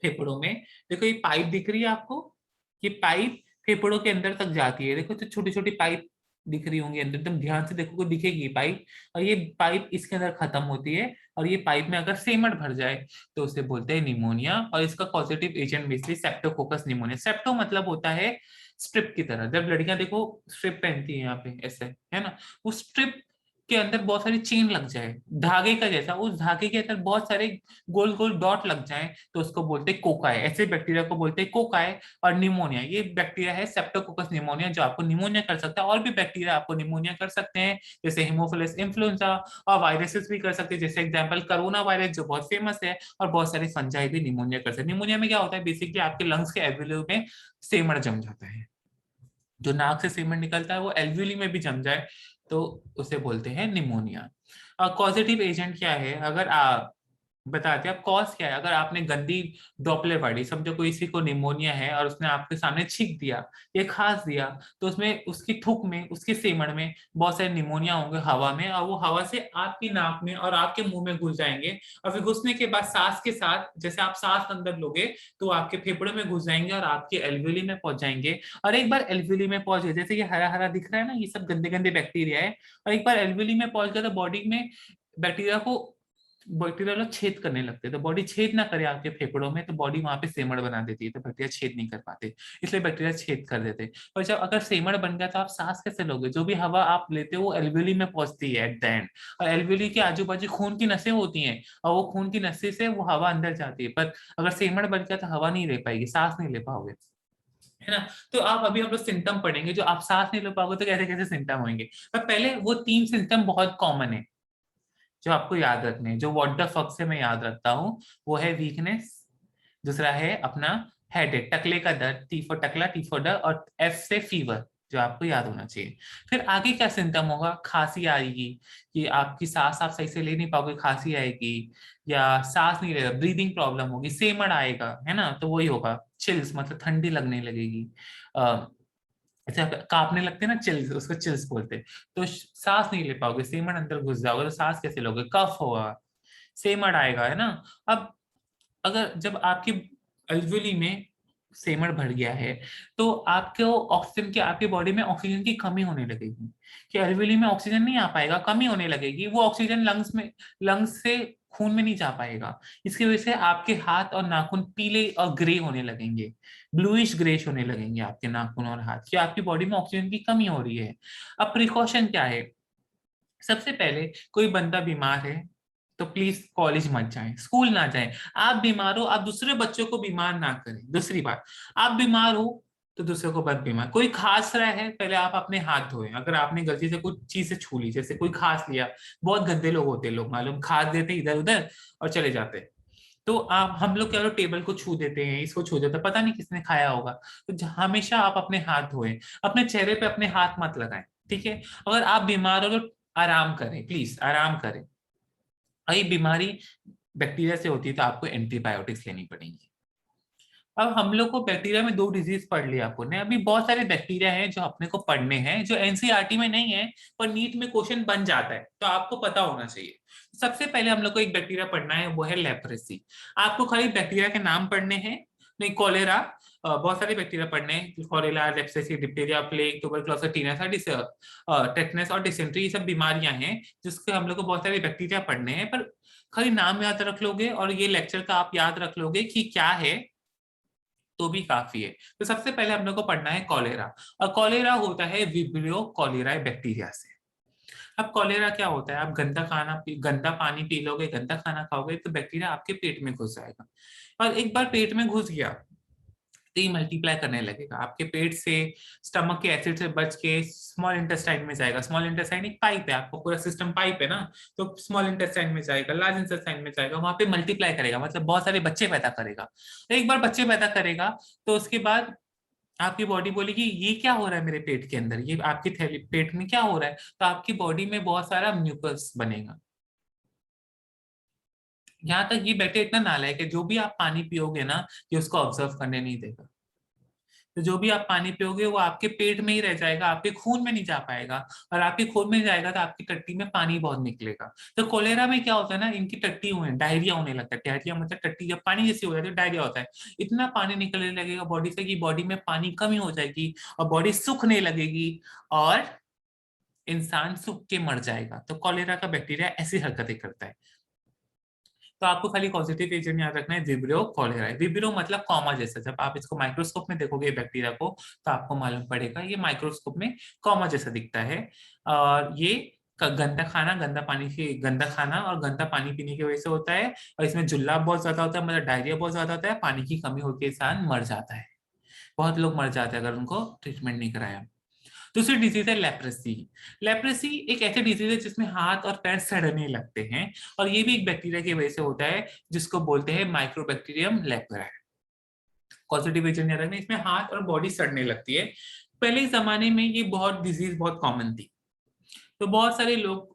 फेफड़ों में, देखो ये पाइप दिख रही है आपको, ये पाइप फेफड़ों के अंदर तक जाती है। देखो तो छोटी छोटी पाइप दिख रही होंगी अंदर, एकदम ध्यान से देखोगे दिखेगी पाइप, और ये पाइप इसके अंदर खत्म होती है। और ये पाइप में अगर सेमट भर जाए तो उसे बोलते हैं निमोनिया। और इसका positive agent basically streptococcus pneumonia. Strepto मतलब होता है स्ट्रिप की तरह, जब लड़कियां देखो स्ट्रिप पहनती है यहाँ पे ऐसे, है ना, वो स्ट्रिप के अंदर बहुत सारी चेन लग जाए धागे का जैसा, उस धागे के अंदर बहुत सारे गोल गोल डॉट लग जाए, तो उसको बोलते हैं कोकाई। ऐसे बैक्टीरिया को बोलते हैं कोकाई। और निमोनिया, ये बैक्टीरिया है सेप्टोकोकस निमोनिया, जो आपको निमोनिया कर सकता है। और भी बैक्टीरिया आपको निमोनिया कर सकते हैं, जैसे हिमोफिलस इन्फ्लुएंजा। और वायरसेस भी कर सकते हैं, जैसे एग्जाम्पल कोरोना वायरस जो बहुत फेमस है। और बहुत सारे फंजाई भी निमोनिया कर सकते हैं। निमोनिया में क्या होता है, बेसिकली आपके लंग्स के एल्वियोली में सेमड़ जम जाता है। जो नाक से सीमेंट निकलता है वो एल्वियोली में भी जम जाए तो उसे बोलते हैं निमोनिया। कॉजेटिव एजेंट क्या है, अगर बताते हैं आप कॉज क्या है। अगर आपने गंदी ड्रॉपलेट पड़ी, समझो कोई किसी को निमोनिया है और उसने आपके सामने छींक दिया या खांस दिया, तो उसमें उसकी थूक में, उसके सेमड़ में बहुत सारे निमोनिया होंगे हवा में, और वो हवा से आपकी नाक में और आपके मुंह में घुस जाएंगे। और फिर घुसने के बाद सांस के साथ, जैसे आप सांस अंदर लोगे तो आपके फेफड़े में घुस जाएंगे और आपके एल्वियोली में पहुंच जाएंगे। और एक बार एल्वियोली में पहुंच गए, जैसे ये हरा हरा दिख रहा है ना, ये सब गंदे गंदे बैक्टीरिया है। और एक बार एल्वियोली में पहुंच गया तो बॉडी में बैक्टीरिया को बैक्टीरिया लोग छेद करने लगते हैं, तो बॉडी छेद ना करे आपके फेफड़ों में, तो बॉडी वहां पे सेमड़ बना देती है, तो बैक्टीरिया छेद नहीं कर पाते, इसलिए बैक्टीरिया छेद कर देते हैं। और जब अगर सेमड़ बन गया तो आप सांस कैसे लोगे? जो भी हवा आप लेते हो वो एल्वियोली में पहुंचती है एट द एंड, और एल्वियोली के आजू बाजू खून की नसें होती हैं, और वो खून की नसें से वो हवा अंदर जाती है, पर अगर सेमड़ बन गया तो हवा नहीं ले पाएगी, सांस नहीं ले पाओगे, है ना। तो आप अभी हम लोग सिम्टम पढ़ेंगे, जो आप सांस नहीं ले पाओगे तो कैसे कैसे सिम्टम होंगे। पर पहले वो 3 सिम्टम बहुत कॉमन है जो आपको याद रखने हैं, जो व्हाट द फक से मैं याद रखता हूँ। वो है वीकनेस, दूसरा है अपना हेडेक, टकले का दर्द, टी फॉर टकला, टी फॉर डर, और एफ से फीवर, जो आपको याद होना चाहिए। फिर आगे क्या सिम्टम होगा? खांसी आएगी, कि आपकी सांस आप सही से ले नहीं पाओगे, खांसी आएगी, या सांस नहीं लेगा, ब्रीदिंग प्रॉब्लम होगी, सेमड़ आएगा, है ना, तो वही होगा। चिल्स मतलब ठंडी लगने लगेगी, अच्छा कांपने लगते हैं ना, चिल्स, उसको चिल्स बोलते हैं। तो सांस नहीं ले पाओगे, सेमड़ अंदर घुस जाओगे तो सांस कैसे लोगे, कफ होगा, सेमड़ आएगा, है ना। अब अगर जब आपकी अल्वेली में सेमड़ भर गया है, तो आपको ऑक्सीजन की, आपकी बॉडी में ऑक्सीजन की कमी होने लगेगी, कि अल्वेली में ऑक्सीजन नहीं आ पाएगा, कमी होने लगेगी, वो ऑक्सीजन लंग्स से खून में नहीं जा पाएगा। इसकी वजह से आपके हाथ और नाखून पीले और ग्रे होने लगेंगे, ब्लूइश ग्रेश होने लगेंगे आपके नाखून और हाथ, कि आपकी बॉडी में ऑक्सीजन की कमी हो रही है। अब प्रिकॉशन क्या है? सबसे पहले कोई बंदा बीमार है तो प्लीज कॉलेज मत जाएं, स्कूल ना जाएं। आप बीमार हो, आप दूसरे बच्चों को बीमार ना करें। दूसरी बात, आप बीमार हो तो दूसरे को मत बीमार। कोई खांस रहा है, पहले आप अपने हाथ धोएं। अगर आपने गलती से कुछ चीज से छू ली, जैसे कोई खांस लिया, बहुत गंदे लोग होते हैं लोग, मालूम, खांस देते इधर उधर और चले जाते हैं। तो आप, हम लोग क्या करो, टेबल को छू देते हैं, इसको छू देते हैं, पता नहीं किसने खाया होगा। तो हमेशा आप अपने हाथ धोएं, अपने चेहरे पे अपने हाथ मत लगाएं, ठीक है। अगर आप बीमार हो तो आराम करें, प्लीज आराम करें। ये बीमारी बैक्टीरिया से होती है तो आपको एंटीबायोटिक्स लेनी पड़ेगी। अब हम लोग को बैक्टीरिया में 2 डिजीज पढ़ लिया आपको ने, अभी बहुत सारे बैक्टीरिया हैं जो अपने को पढ़ने हैं, जो एनसीईआरटी में नहीं है पर नीट में क्वेश्चन बन जाता है, तो आपको पता होना चाहिए। सबसे पहले हम लोग को एक बैक्टीरिया पढ़ना है, वो है लेप्रेसी। आपको खाली बैक्टीरिया के नाम पढ़ने हैं, नहीं कॉलेरा, बहुत सारे बैक्टीरिया पढ़ने हैं, cholera, leprosy, diphtheria, plague, tuberculosis, टीनेस, टेटनस और डिसेंट्री, ये सब बीमारियां हैं जिसके हम लोग को बहुत सारे बैक्टीरिया पढ़ने हैं। पर खाली नाम याद रख लोगे और ये लेक्चर का आप याद रख लोगे कि क्या है, तो भी काफी है। तो सबसे पहले हम लोग को पढ़ना है कॉलेरा, और कॉलेरा होता है विब्रियो कॉलेराई बैक्टीरिया से। अब कॉलेरा क्या होता है? आप गंदा पानी पी लोगे, गंदा खाना खाओगे, तो बैक्टीरिया आपके पेट में घुस जाएगा, और एक बार पेट में घुस गया तो ये मल्टीप्लाई करने लगेगा आपके पेट से, स्टमक के एसिड से बच के स्मॉल इंटेस्टाइन में जाएगा। स्मॉल इंटेस्टाइन एक पाइप है, आपको पूरा सिस्टम पाइप है ना, तो स्मॉल इंटेस्टाइन में जाएगा, लार्ज इंटेस्टाइन में जाएगा, वहां पे मल्टीप्लाई करेगा, मतलब बहुत सारे बच्चे पैदा करेगा। एक बार बच्चे पैदा करेगा तो उसके बाद आपकी बॉडी बोलेगी ये क्या हो रहा है मेरे पेट के अंदर, ये आपकी थैली पेट में क्या हो रहा है, तो आपकी बॉडी में बहुत सारा म्यूकस बनेगा। यहाँ तक ये बैक्टीरिया इतना नालायक है, जो भी आप पानी पियोगे ना, ये उसको ऑब्जर्व करने नहीं देगा। तो जो भी आप पानी पियोगे वो आपके पेट में ही रह जाएगा, आपके खून में नहीं जा पाएगा, और आपके खून में जाएगा तो आपकी टट्टी में पानी बहुत निकलेगा। तो कोलेरा में क्या होता है ना, इनकी टट्टी हुए डायरिया होने लगता है। डायरिया मतलब टट्टी जब पानी जैसी हो जाती है, डायरिया होता है। इतना पानी निकलने लगेगा बॉडी से कि बॉडी में पानी कमी हो जाएगी और बॉडी सूखने लगेगी, और इंसान सूख के मर जाएगा। तो कॉलेरा का बैक्टीरिया ऐसी हरकतें करता है। तो आपको खाली पॉजिटिव एजेंट याद रखना है, विब्रियो कॉलेराई। विब्रियो मतलब कॉमा जैसा, जब आप इसको माइक्रोस्कोप में देखोगे बैक्टीरिया को तो आपको मालूम पड़ेगा ये माइक्रोस्कोप में कॉमा जैसा दिखता है। और ये गंदा खाना, गंदा खाना और गंदा पानी पीने की वजह से होता है, और इसमें जुल्लाब बहुत ज्यादा होता है, मतलब डायरिया बहुत ज्यादा होता है, पानी की कमी होकर इंसान मर जाता है। बहुत लोग मर जाते हैं अगर उनको ट्रीटमेंट नहीं कराया। दूसरी डिजीज है लेप्रेसी। लेप्रेसी एक ऐसी डिजीज है जिसमें हाथ और पैर सड़ने लगते हैं, और ये भी एक बैक्टीरिया की वजह से होता है जिसको बोलते हैं माइक्रोबैक्टीरियम लेप्राe। पॉजिटिव एजेंट याद रखना, इसमें हाथ और बॉडी सड़ने लगती है। पहले जमाने में ये बहुत डिजीज बहुत कॉमन थी, तो बहुत सारे लोग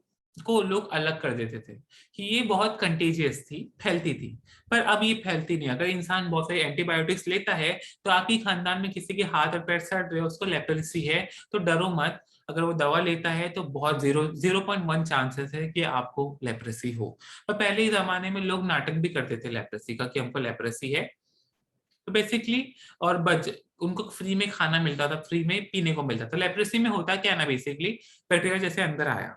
अलग कर देते थे कि ये बहुत कंटेजियस थी, फैलती थी। पर अब ये फैलती नहीं। अगर इंसान बहुत सारे एंटीबायोटिक्स लेता है तो आपके खानदान में किसी के हाथ और पैर सड़ रहे हो, उसको लेप्रेसी है, तो डरो मत। अगर वो दवा लेता है तो बहुत 0.1 चांसेस है कि आपको लेप्रेसी हो। पर पहले ही जमाने में लोग नाटक भी करते थे लेप्रेसी का, कि हमको लेप्रेसी है, तो बेसिकली, और उनको फ्री में खाना मिलता था, फ्री में पीने को मिलता था। लेप्रेसी में होता क्या ना, बेसिकली बैक्टीरिया जैसे अंदर आया,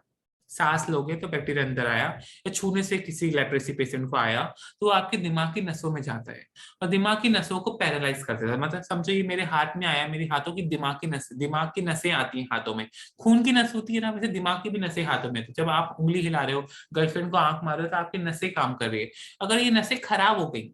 सांस लोगे तो बैक्टीरिया अंदर आया, या छूने से किसी लेप्रेसी पेशेंट को आया तो वो आपके दिमाग की नसों में जाता है और दिमाग की नसों को पैरालाइज कर देता है। मतलब समझो ये मेरे हाथ में आया, मेरी हाथों की दिमाग की नसें आती हैं हाथों में, खून की नस होती है ना, वैसे दिमाग की भी नसें हाथों में। तो जब आप उंगली हिला रहे हो, गर्लफ्रेंड को आंख मार रहे हो, तो आपकी नसें काम कर रही है। अगर ये नसें खराब हो गई,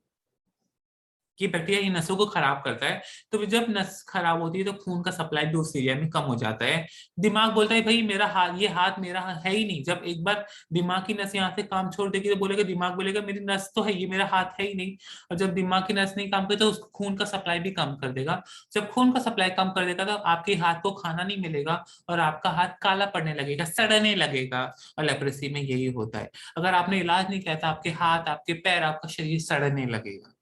ये बैक्टीरिया ये नसों को खराब करता है, तो जब नस खराब होती है तो खून का सप्लाई भी उस एरिया में कम हो जाता है। दिमाग बोलता है भाई मेरा हाथ, ये हाथ मेरा है ही नहीं। जब एक बार दिमाग की नस यहाँ से काम छोड़ देगी तो बोलेगा, दिमाग बोलेगा मेरी नस तो है, ये मेरा हाथ है ही नहीं। और जब दिमाग की नस नहीं काम करे तो उसको खून का सप्लाई भी कम कर देगा। जब खून का सप्लाई कम कर देगा तो आपके हाथ को खाना नहीं मिलेगा और आपका हाथ काला पड़ने लगेगा, सड़ने लगेगा। और लेप्रेसी में यही होता है, अगर आपने इलाज नहीं किया तो आपके हाथ, आपके पैर, आपका शरीर सड़ने लगेगा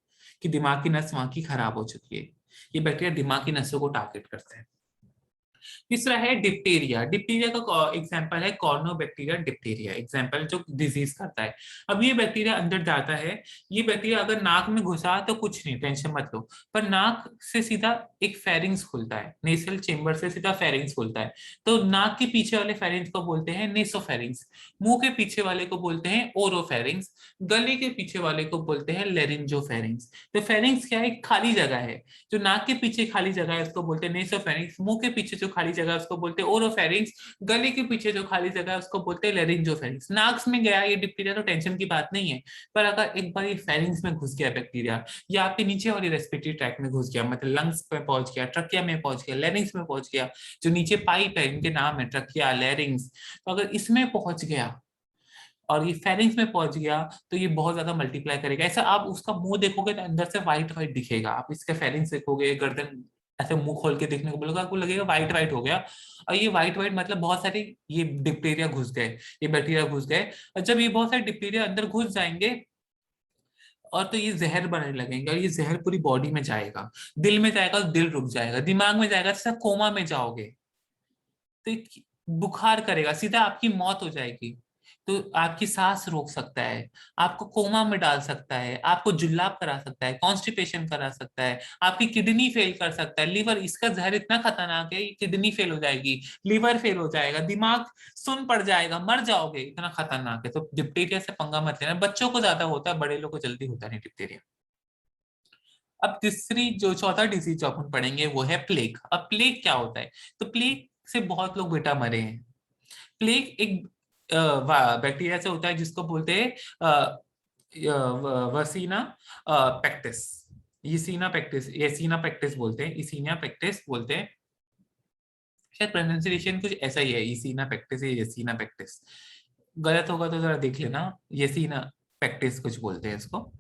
कि दिमाग की नस वहां की खराब हो चुकी है। ये बैक्टीरिया दिमाग की नसों को टारगेट करते हैं। तीसरा है डिप्टीरिया। डिप्टीरिया का एग्जांपल है कॉर्नोबैक्टीरिया डिप्टीरिया, एग्जांपल जो डिजीज करता है। अब ये बैक्टीरिया अंदर जाता है, ये बैक्टीरिया अगर नाक में घुसा तो कुछ नहीं, टेंशन मत लो, पर नाक से सीधा एक फेरिंग्स खुलता है, नेसल चेंबर से सीधा फेरिंग्स खुलता है। तो नाक के पीछे वाले फेरिंग्स को बोलते हैं नेसोफेरिंग्स, मुंह के पीछे वाले को बोलते हैं ओरोफेरिंग्स, गले के पीछे वाले को बोलते हैं लेरिंजोफेरिंग्स। तो फेरिंग्स क्या है? खाली जगह है। जो नाक के पीछे खाली जगह है उसको बोलते हैं नेसोफेरिंग्स, मुंह के पीछे जो खाली जगह है उसको बोलते हैं ओरोफेरिंग्स, गले के पीछे जो खाली जगह है उसको बोलते हैं लेरिंजोफेरिंग्स। नाक में गया ये डिप्टीरिया तो टेंशन की बात नहीं है, पर अगर एक बार ये फेरिंग्स में घुस गया बैक्टीरिया, या आपके नीचे वाली रेस्पिरेटरी ट्रैक में घुस गया, मतलब लंग्स में पहुंच गया, ट्रकिया में पहुंच गया, लेरिंग्स में पहुंच गया, जो नीचे पाइप है इनके नाम है ट्रकिया, लेरिंग्स, तो अगर इसमें पहुंच गया और ये फेरिंग्स में पहुंच गया तो ये बहुत ज्यादा मल्टीप्लाई करेगा। ऐसा आप उसका मुंह देखोगे तो अंदर से व्हाइट व्हाइट दिखेगा, आप इसके फेरिंग्स देखोगे, गर्दन ऐसे मुंह खोल के देखने को बोलोगे, आपको लगेगा व्हाइट व्हाइट हो गया। और ये व्हाइट व्हाइट मतलब बहुत सारे ये डिप्टीरिया घुस गए, ये बैक्टीरिया घुस गए। और जब ये बहुत सारे डिप्टीरिया अंदर घुस जाएंगे और तो ये जहर बनने लगेंगे, और ये जहर पूरी बॉडी में जाएगा, दिल में जाएगा तो दिल रुक जाएगा, दिमाग में जाएगा तो कोमा में जाओगे, तो बुखार करेगा, सीधा आपकी मौत हो जाएगी। तो आपकी सांस रोक सकता है, आपको कोमा में डाल सकता है, आपको जुल्लाब करा सकता है, कॉन्स्टिपेशन करा सकता है, आपकी किडनी फेल कर सकता है, लिवर, इसका जहर इतना खतरनाक है किडनी फेल हो जाएगी, लिवर फेल हो जाएगा, दिमाग सुन पड़ जाएगा, मर जाओगे, इतना खतरनाक है। तो डिप्टीरिया से पंगा मत लेना, बच्चों को ज्यादा होता है, बड़े लोगों को जल्दी होता नहीं डिप्टीरिया। अब तीसरी जो चौथा डिजीज जो अपन पढ़ेंगे वो है प्लेग। अब प्लेग क्या होता है? तो प्लेग से बहुत लोग बेटा मरे हैं। प्लेग एक बैक्टीरिया से होता है जिसको बोलते हैं वसीना पेक्टिस, यसीना पेक्टिस, यसीना पेक्टिस बोलते हैं, इसीनिया पेक्टिस बोलते हैं। शायद प्रोनाउंसिएशन कुछ ऐसा ही है, इसीना पेक्टिस या यसीना पेक्टिस। गलत होगा तो जरा देख लेना, यसीना पेक्टिस कुछ बोलते हैं इसको।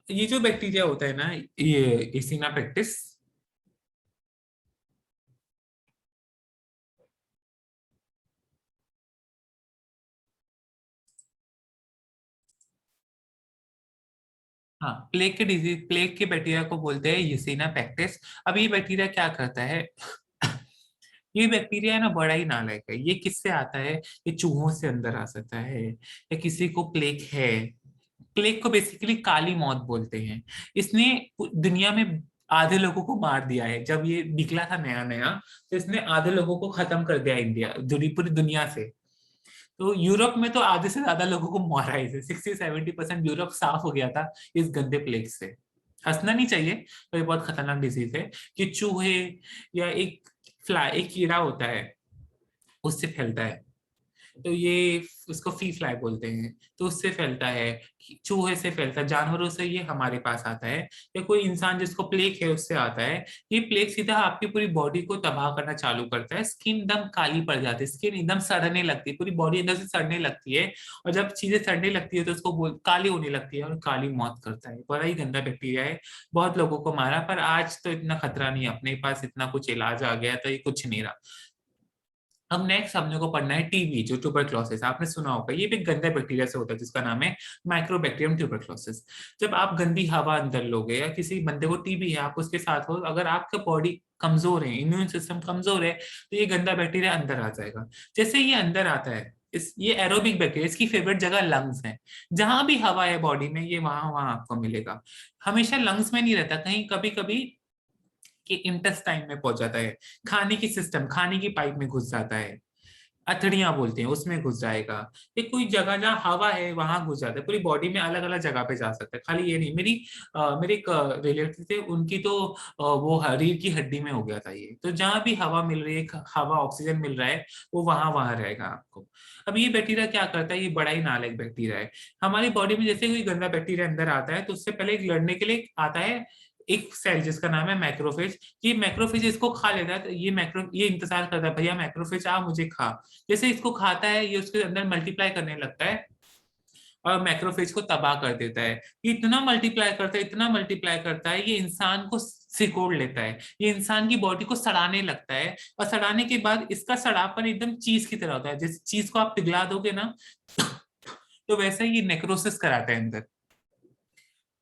ये जो बैक्टीरिया होता है ना, ये इसीना पेक्टिस, हाँ, प्लेग के डिजीज, प्लेग के बैक्टीरिया को बोलते हैं यूसीना पेक्टिस। अब ये बैक्टीरिया क्या करता है? ये बैक्टीरिया है ना, बड़ा ही नालायक है। ये किससे आता है? ये चूहों से अंदर आ सकता है, या किसी को प्लेग है। प्लेग को बेसिकली काली मौत बोलते हैं। इसने दुनिया में आधे लोगों को मार दिया है। जब ये निकला था नया नया तो इसने आधे लोगों को खत्म कर दिया, इंडिया पूरी दुनिया से। तो यूरोप में तो आधे से ज्यादा लोगों को मारा है इसे, 60-70% यूरोप साफ हो गया था इस गंदे प्लेग से। हंसना नहीं चाहिए, पर ये बहुत खतरनाक डिजीज है कि चूहे या एक फ्लाई, एक कीड़ा होता है, उससे फैलता है। तो ये उसको फी फ्लाई बोलते हैं, तो उससे फैलता है, चूहे से फैलता है, जानवरों से ये हमारे पास आता है, या कोई इंसान जिसको प्लेग है उससे आता है। ये प्लेग सीधा आपकी पूरी बॉडी को तबाह करना चालू करता है, स्किन एकदम काली पड़ जाती है, स्किन एकदम सड़ने लगती है, पूरी बॉडी अंदर से सड़ने लगती है। और जब चीजें सड़ने लगती है तो उसको काली होने लगती है और काली मौत करता है। बड़ा ही गंदा बैक्टीरिया है, बहुत लोगों को मारा, पर आज तो इतना खतरा नहीं है, अपने पास इतना कुछ इलाज आ गया तो ये कुछ नहीं रहा। अब नेक्स्ट हमने को पढ़ना है टीबी, जो ट्यूबरक्लोसिस आपने सुना होगा, ये भी गंदे बैक्टीरिया से होता है जिसका नाम है माइक्रोबैक्टीरियम ट्यूबरक्लोसिस। जब आप गंदी हवा अंदर लोगे, या किसी बंदे को टीबी है, आप उसके साथ हो, अगर आपका बॉडी कमजोर है, इम्यून सिस्टम कमजोर है, तो ये गंदा बैक्टीरिया अंदर आ जाएगा। जैसे ये अंदर आता है, ये एरोबिक बैक्टीरिया, इसकी फेवरेट जगह लंग्स है। जहां भी हवा है बॉडी में, ये वहां वहां आपको मिलेगा। हमेशा लंग्स में नहीं रहता, कहीं कभी कभी कि इंटेस्टाइन में पहुंच जाता है, खाने की सिस्टम, खाने की पाइप में घुस जाता है, अथड़ियां बोलते हैं उसमें घुस जाएगा। ये कोई जगह जहाँ हवा है वहां घुस जाता है, पूरी बॉडी में अलग अलग जगह पे जा सकता है। खाली ये नहीं, मेरे एक रिलेटिव थे, उनकी तो वो रीढ़ की हड्डी में हो गया था ये। तो जहां भी हवा मिल रही है, हवा ऑक्सीजन मिल रहा है, वो वहां वहां रहेगा आपको। अब ये बैक्टीरिया क्या करता है, ये बड़ा ही नालायक बैक्टीरिया है। हमारी बॉडी में जैसे कोई गंदा बैक्टीरिया अंदर आता है तो उससे पहले एक लड़ने के लिए आता है एक सेल जिसका नाम है मैक्रोफेज। ये मैक्रोफेज इसको खा लेता है, तो ये इंतजार करता है भैया मैक्रोफेज आ मुझे खा। जैसे इसको खाता है ये उसके अंदर मल्टीप्लाई करने लगता है और मैक्रोफेज को तबाह कर देता है। ये इतना मल्टीप्लाई करता है, इतना मल्टीप्लाई करता है, ये इंसान को सिकोड़ लेता है, ये इंसान की बॉडी को सड़ाने लगता है। और सड़ाने के बाद इसका सड़ापन एकदम चीज की तरह होता है, जिस चीज को आप पिघला दोगे ना तो वैसे ही ये नेक्रोसिस कराता है अंदर।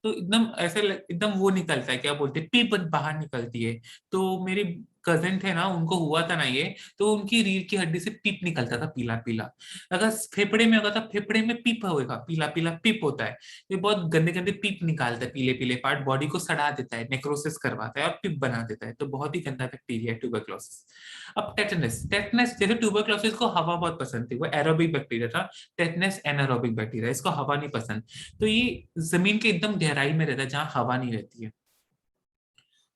तो एकदम ऐसे एकदम वो निकलता है, क्या बोलते हैं, पीप बाहर निकलती है। तो मेरे कजिन थे ना, उनको हुआ था ना ये, तो उनकी रीढ़ की हड्डी से पीप निकलता था पीला पीला। अगर फेफड़े में होगा तो फेफड़े में पीप होगा, पीला पीला पीप होता है। ये बहुत गंदे गंदे पीप निकालता है, पीले पीले पार्ट, बॉडी को सड़ा देता है, नेक्रोसिस करवाता है और पीप बना देता है। तो बहुत ही गंदा बैक्टीरिया है ट्यूबरक्लोसिस। अब टेटनस, टेटनस जैसे ट्यूबरक्लोसिस को हवा बहुत पसंद थी, वो एरोबिक बैक्टीरिया था। टेटनस एनारोबिक बैक्टीरिया, इसको हवा नहीं पसंद। तो ये जमीन के एकदम गहराई में रहता है जहां हवा नहीं रहती है,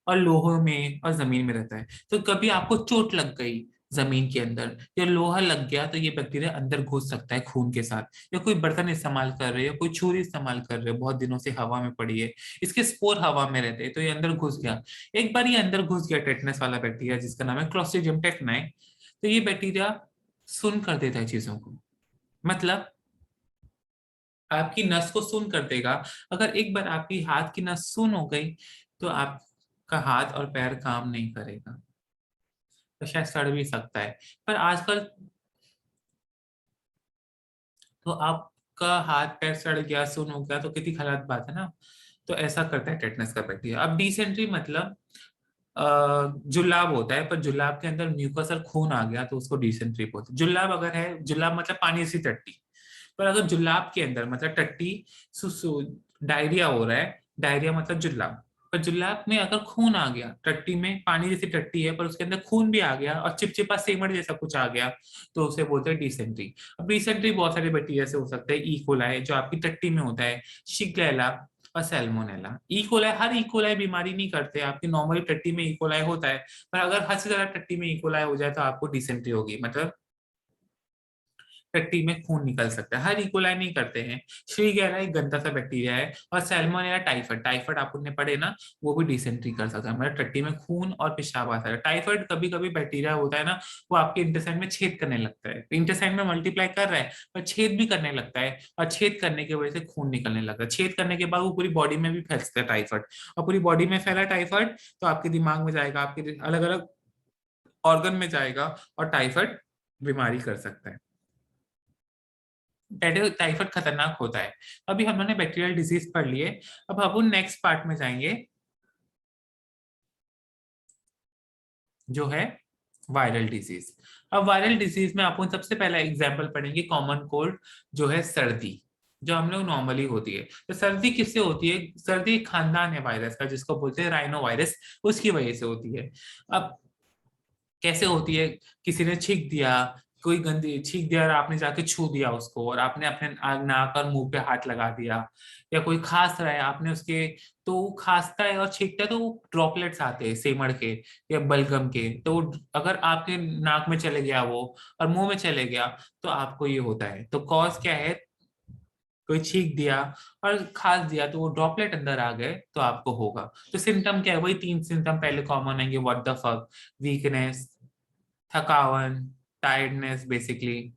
और लोहे में और जमीन में रहता है। तो कभी आपको चोट लग गई जमीन के अंदर या लोहा लग गया तो ये बैक्टीरिया अंदर घुस सकता है खून के साथ। या कोई बर्तन इस्तेमाल कर रहे हो, कोई छुरी इस्तेमाल कर रहे हो, बहुत दिनों से हवा में पड़ी है, इसके स्पोर हवा में रहते हैं, तो ये अंदर घुस गया। एक बार ये अंदर घुस गया टेटनस वाला बैक्टीरिया जिसका नाम है क्लोस्ट्रीडियम टेटनाई। तो ये बैक्टीरिया सुन कर देता है चीजों को, मतलब आपकी नस को सुन कर देगा। अगर एक बार आपकी हाथ की नस सुन हो गई तो आपका हाथ और पैर काम नहीं करेगा, तो शायद सड़ भी सकता है। पर आजकल तो आपका हाथ पैर सड़ गया, सुन हो गया, तो कितनी गलत बात है ना। तो ऐसा करता है टेटनस का बैक्टीरिया। अब डिसेंट्री मतलब जुलाब होता है, पर जुलाब के अंदर म्यूकस और खून आ गया तो उसको डिसेंट्री बोलते हैं। जुलाब अगर है, जुलाब मतलब पानी सी टट्टी, पर अगर जुलाब के अंदर मतलब टट्टी सुसु डायरिया हो रहा है, डायरिया मतलब जुलाब, पर जुलाब में अगर खून आ गया, टट्टी में पानी जैसी टट्टी है पर उसके अंदर खून भी आ गया और चिपचिपा सेमड़ जैसा कुछ आ गया, तो उसे बोलते हैं डिसेंट्री। अब डिसेंट्री बहुत सारे बैक्टीरिया से हो सकता है। ई कोलाई जो आपकी टट्टी में होता है, शिगेला और सैल्मोनेला। ई कोलाई, हर ई कोलाई बीमारी नहीं करते, आपकी नॉर्मली टट्टी में ई कोलाई होता है, पर अगर हद से ज्यादा टट्टी में ई कोलाई हो जाए तो आपको डिसेंट्री होगी, मतलब टट्टी में खून निकल सकता है। हर इकोलाई नहीं करते हैं। श्रीगेला एक गंदा सा बैक्टीरिया है, और सैल्मोनेला टाइफाइड, टाइफाइड आपने पढ़े ना, वो भी डिसेंट्री कर सकता है, मतलब टट्टी में खून और पेशाब आता है। टाइफाइड कभी कभी बैक्टीरिया होता है ना, वो आपके इंटेस्टाइन में छेद करने लगता है, इंटेस्टाइन में मल्टीप्लाई कर रहा है पर छेद भी करने लगता है, और छेद करने की वजह से खून निकलने लगता है। छेद करने के बाद वो पूरी बॉडी में भी फैल सकता है टाइफाइड, और पूरी बॉडी में फैला टाइफाइड तो आपके दिमाग में जाएगा, आपके अलग अलग ऑर्गन में जाएगा और टाइफाइड बीमारी कर सकता है। टाइफाइड खतरनाक होता है। अभी हम लोगों ने बैक्टीरियल डिजीज पढ़ लिए, अब हम नेक्स्ट पार्ट में जाएंगे जो है वायरल डिजीज। अब वायरल डिजीज में अपन सबसे पहला एग्जांपल पढ़ेंगे कॉमन कोल्ड, जो है सर्दी, जो हम लोग नॉर्मली होती है। तो सर्दी किससे होती है? सर्दी एक खानदान है वायरस का जिसको बोलते हैं राइनो वायरस, उसकी वजह से होती है। अब कैसे होती है? किसी ने छींक दिया, कोई गंदी छींक दिया और आपने जाके छू दिया उसको, और आपने अपने नाक और मुंह पे हाथ लगा दिया, या कोई खांस रहा है आपने उसके, तो वो खांसता है और छींकता है तो वो ड्रॉपलेट्स आते हैं सेमड़ के या बलगम के, तो अगर आपके नाक में चले गया वो और मुंह में चले गया तो आपको ये होता है। तो कॉज क्या है? कोई छींक दिया और खांस दिया तो वो ड्रॉपलेट अंदर आ गए तो आपको होगा। तो सिम्टम क्या है? वही तीन सिम्टम पहले कॉमन आएंगे, व्हाट द फक, वीकनेस, थकावन, टायर्डनेस बेसिकली,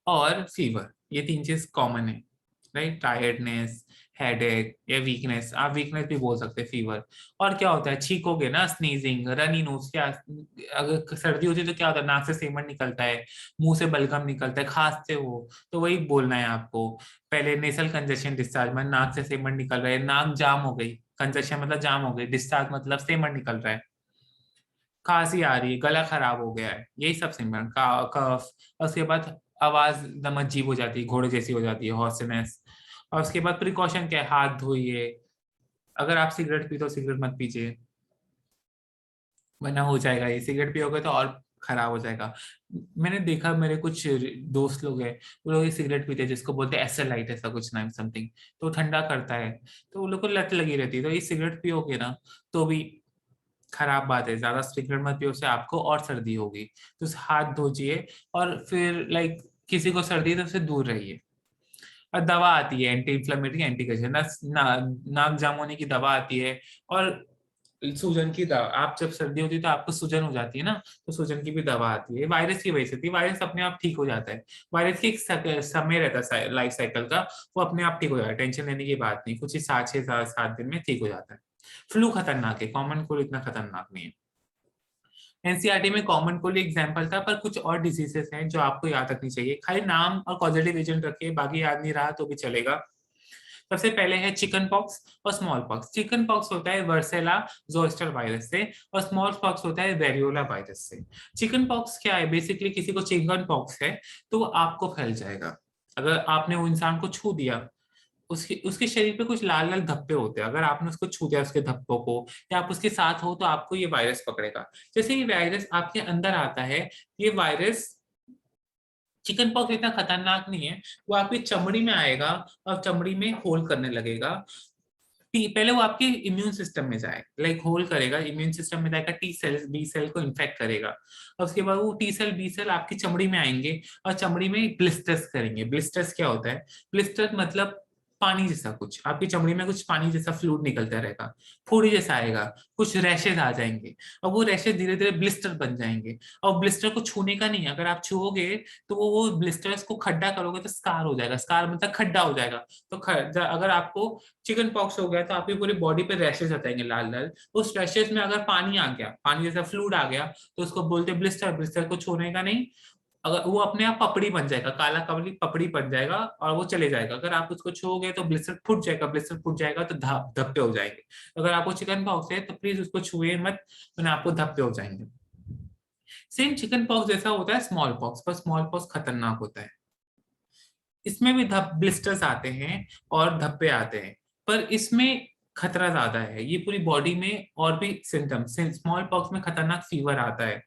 और फीवर। ये तीन चीज कॉमन है, राइट? टायर्डनेस, हेडेक या वीकनेस, आप वीकनेस भी बोल सकते हैं फीवर। और क्या होता है? छींकोगे ना, स्नीजिंग, रनी नोज, क्या अगर सर्दी होती है तो क्या होता है? नाक से सेमर निकलता है, मुंह से बलगम निकलता है, खांसते हो तो वही बोलना है आपको। पहले नेसल कंजेशन डिस्चार्ज, मतलब नाक से सेमर निकल रहा है, नाक जाम हो गई, कंजेशन मतलब जाम हो गई, डिस्चार्ज मतलब सेमर निकल रहा है, खांसी आ रही है, गला खराब हो गया है, यही सब सिम्टम का कफ। और उसके बाद आवाज एकदम अजीब हो जाती है, घोड़े जैसी हो जाती है, हॉर्सनेस। और उसके बाद प्रिकॉशन क्या है? हाथ धोइए, अगर आप सिगरेट पीते हो सिगरेट मत पीजिए, वरना हो जाएगा, ये सिगरेट पियोगे तो और खराब हो जाएगा। मैंने देखा, मेरे कुछ दोस्त लोग हैं, वो लोग ये सिगरेट पीते हैं जिसको बोलते हैं एसएलाइट, ऐसा कुछ नाम समथिंग, तो ठंडा करता है, तो वो लोग को लत लगी रहती है। तो ये सिगरेट पियोगे ना तो भी खराब बात है, ज्यादा सिगरेट मत पियो, उससे आपको और सर्दी होगी। तो हाथ धोजिए, और फिर लाइक किसी को सर्दी है तो उससे दूर रहिए। और दवा आती है एंटी इन्फ्लेमेटरी, एंटी कैंसर, नाक जाम होने की दवा आती है, और सूजन की दवा, आप जब सर्दी होती है तो आपको सूजन हो जाती है ना, तो सूजन की भी दवा आती है। वायरस की वजह से थी, वायरस अपने आप ठीक हो जाता है। वायरस की एक समय रहता है लाइफ साइकिल का, वो अपने आप ठीक हो जाता है, टेंशन लेने की बात नहीं, कुछ ही 7 6 7 7 दिन में ठीक हो जाता है। फ्लू खतरनाक है, कॉमन कोल्ड इतना खतरनाक नहीं है। एनसीईआरटी में कॉमन कोल्ड एग्जाम्पल था, पर कुछ और डिजीजेस हैं जो आपको याद रखनी चाहिए। खाली नाम और कॉजेटिव एजेंट रखिए, बाकी याद नहीं रहा तो भी चलेगा। सबसे पहले है चिकन पॉक्स और स्मॉल पॉक्स। चिकन पॉक्स होता है वर्सेला जोस्टर वायरस से, और स्मॉल पॉक्स होता है वेरियोला वायरस से। चिकन पॉक्स क्या है, बेसिकली किसी को चिकन पॉक्स है तो वो आपको फैल जाएगा अगर आपने वो इंसान को छू दिया। उसके उसके शरीर पे कुछ लाल लाल धब्बे होते हैं, अगर आपने उसको छू दिया उसके धब्बों को, या आप उसके साथ हो, तो आपको ये वायरस पकड़ेगा। जैसे ये वायरस आपके अंदर आता है, ये वायरस, चिकन पॉक्स इतना खतरनाक नहीं है, वो आपकी चमड़ी में आएगा और चमड़ी में होल करने लगेगा। पहले वो आपके इम्यून सिस्टम में जाए, लाइक होल करेगा, इम्यून सिस्टम में जाएगा, टी सेल बी सेल को इन्फेक्ट करेगा, और उसके बाद वो टी सेल बी सेल आपकी चमड़ी में आएंगे और चमड़ी में ब्लिस्टर्स करेंगे। ब्लिस्टर्स क्या होता है? ब्लिस्टर मतलब पानी जैसा, कुछ आपकी चमड़ी में कुछ पानी जैसा फ्लूइड निकलता रहेगा, फूडी जैसा आएगा, कुछ रैशेज आ जाएंगे, और वो रैशेज धीरे धीरे ब्लिस्टर बन जाएंगे। और ब्लिस्टर को छूने का नहीं है, अगर आप छुओगे तो वो ब्लिस्टर्स को खड्डा करोगे तो स्कार हो जाएगा, स्कार मतलब खड्डा हो जाएगा। तो अगर आपको चिकन पॉक्स हो गया तो आपकी पूरी बॉडी पे रैशेज आ जाएंगे लाल लाल। उस रैशेज में अगर पानी आ गया, पानी जैसा फ्लूइड आ गया, तो उसको बोलते हैं ब्लिस्टर। ब्लिस्टर को छूने का नहीं, अगर वो अपने आप पपड़ी बन जाएगा, काला कवली पपड़ी बन जाएगा और वो चले जाएगा। अगर आप उसको छूओगे तो ब्लिस्टर फूट जाएगा, ब्लिस्टर फूट जाएगा तो धब्बे हो जाएंगे। अगर आपको चिकन पॉक्स है तो प्लीज उसको छुए मत, वरना आपको धब्बे हो जाएंगे। सेम चिकन पॉक्स जैसा होता है स्मॉल पॉक्स, पर स्मॉल पॉक्स खतरनाक होता है। इसमें भी धब ब्लिस्टर्स आते हैं और धब्बे आते हैं, पर इसमें खतरा ज्यादा है, ये पूरी बॉडी में और भी सिम्टम्स। स्मॉल पॉक्स में खतरनाक फीवर आता है,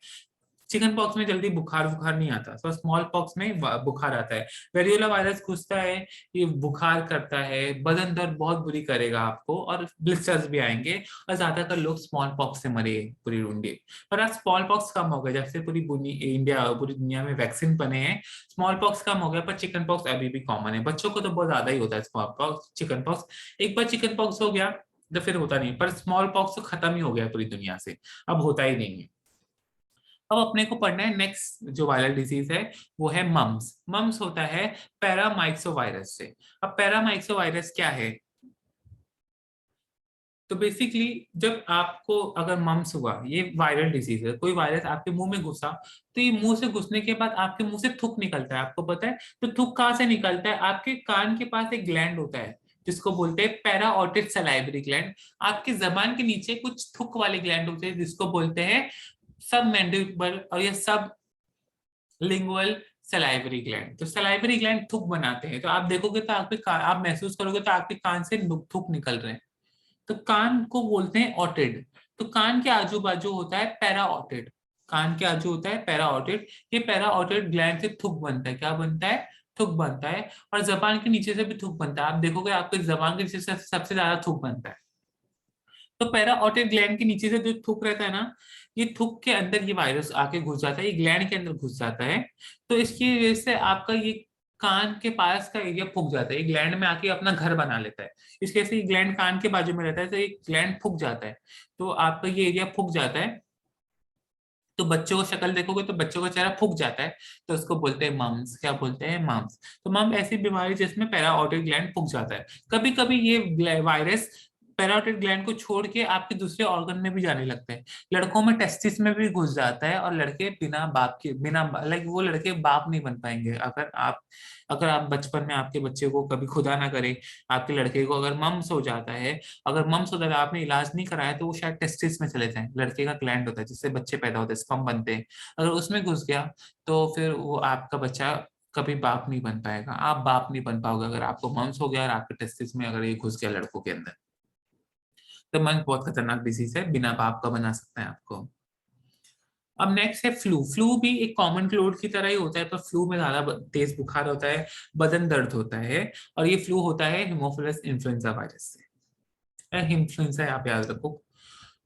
चिकन पॉक्स में जल्दी बुखार बुखार नहीं आता, तो स्मॉल पॉक्स में बुखार आता है। वेरियोला वायरस घुसता है, ये बुखार करता है, बदन दर्द बहुत बुरी करेगा आपको, और ब्लिस्टर्स भी आएंगे। और ज्यादातर लोग स्मॉल पॉक्स से मरे पूरी दुनिया। पर आज स्मॉल पॉक्स कम हो गया, जब से पूरी दुनिया में वैक्सीन बने हैं, स्मॉल पॉक्स कम हो गया, पर चिकन पॉक्स अभी भी कॉमन है। बच्चों को तो बहुत ज्यादा ही होता है स्मॉल पॉक्स, चिकन पॉक्स। एक बार चिकन पॉक्स हो गया तो फिर होता नहीं, पर स्मॉल पॉक्स तो खत्म ही हो गया पूरी दुनिया से, अब होता ही नहीं है। अब अपने को पढ़ना है नेक्स्ट जो वायरल डिजीज है, वो है मम्स। मम्स होता है पैरामाइक्सो वायरस से। अब पैरामाइक्सो वायरस क्या है? तो बेसिकली जब आपको अगर मम्स हुआ, ये वायरल डिजीज है, कोई वायरस आपके मुंह में घुसा, तो ये मुंह से घुसने के बाद आपके मुंह से थूक निकलता है, आपको पता है? तो थूक कहाँ से निकलता है? आपके कान के पास एक ग्लैंड होता है जिसको बोलते हैं पैराओटिड सलाइवरी ग्लैंड। आपकी जबान के नीचे कुछ थूक वाले ग्लैंड होते हैं जिसको बोलते हैं सब मैंडिबल और ये सब लिंगुअल सलाइवरी ग्लैंड। तो सलाइवरी ग्लैंड थूक बनाते हैं, तो आप देखोगे तो आप महसूस करोगे तो आपके कान से थूक निकल रहे हैं। तो कान को बोलते हैं ऑटिड। तो कान के आजू बाजू होता है पैराओटिड, कान के आजू होता है पैराओटिड। ये पैराओटिड ग्लैंड से थूक बनता है, क्या बनता है? थूक बनता है। और जबान के नीचे से भी थूक बनता है, आप देखोगे आपके जबान के नीचे से सबसे ज्यादा थूक बनता है। तो पैराओटिड ग्लैंड के नीचे से जो थूक रहता है ना, ये थूक के अंदर ये वायरस आके घुस जाता है, ये ग्लैंड के अंदर घुस जाता है। तो इसकी वजह से आपका ये कान के पास का एरिया फूक जाता है, ये ग्लैंड में आके अपना घर बना लेता है। इसके से ये ग्लैंड कान के बाजू में रहता है, तो ये ग्लैंड फूक जाता है, तो आपका ये एरिया फूक जाता है। तो बच्चों को शक्ल देखोगे तो बच्चों का चेहरा फूक जाता है, तो उसको बोलते हैं मम्स। क्या बोलते हैं? मम्स। तो मम ऐसी बीमारी जिसमें पैराओटिड ग्लैंड फूक जाता है। कभी कभी ये वायरस पैराओटिड ग्लैंड को छोड़ के आपके दूसरे ऑर्गन में भी जाने लगते हैं। लड़कों में टेस्टिस में भी घुस जाता है, और लड़के बिना लाइक वो लड़के बाप नहीं बन पाएंगे। अगर आप बचपन में आपके बच्चे को कभी खुदा ना करे, आपके लड़के को अगर मम्स हो जाता है, अगर मम्स होता है आपने इलाज नहीं कराया, तो वो शायद टेस्टिस में चले जाए, लड़के का ग्लैंड होता है जिससे बच्चे पैदा होते हैं, स्पर्म बनते हैं। अगर उसमें घुस गया तो फिर वो आपका बच्चा कभी बाप नहीं बन पाएगा, आप बाप नहीं बन पाओगे अगर आपको मम्स हो गया और आपके टेस्टिस में अगर ये घुस गया लड़कों के अंदर। तो मंस बहुत खतरनाक डिजीज है, बिना बाप का बना सकता है आपको। अब नेक्स्ट है फ्लू। फ्लू भी एक कॉमन कोल्ड की तरह ही होता है, पर फ्लू में ज्यादा तेज बुखार होता है, बदन दर्द होता है, और ये फ्लू होता है हिमोफिलस इन्फ्लुएंजा वायरस से। इन्फ्लुएंजा आप याद रखो,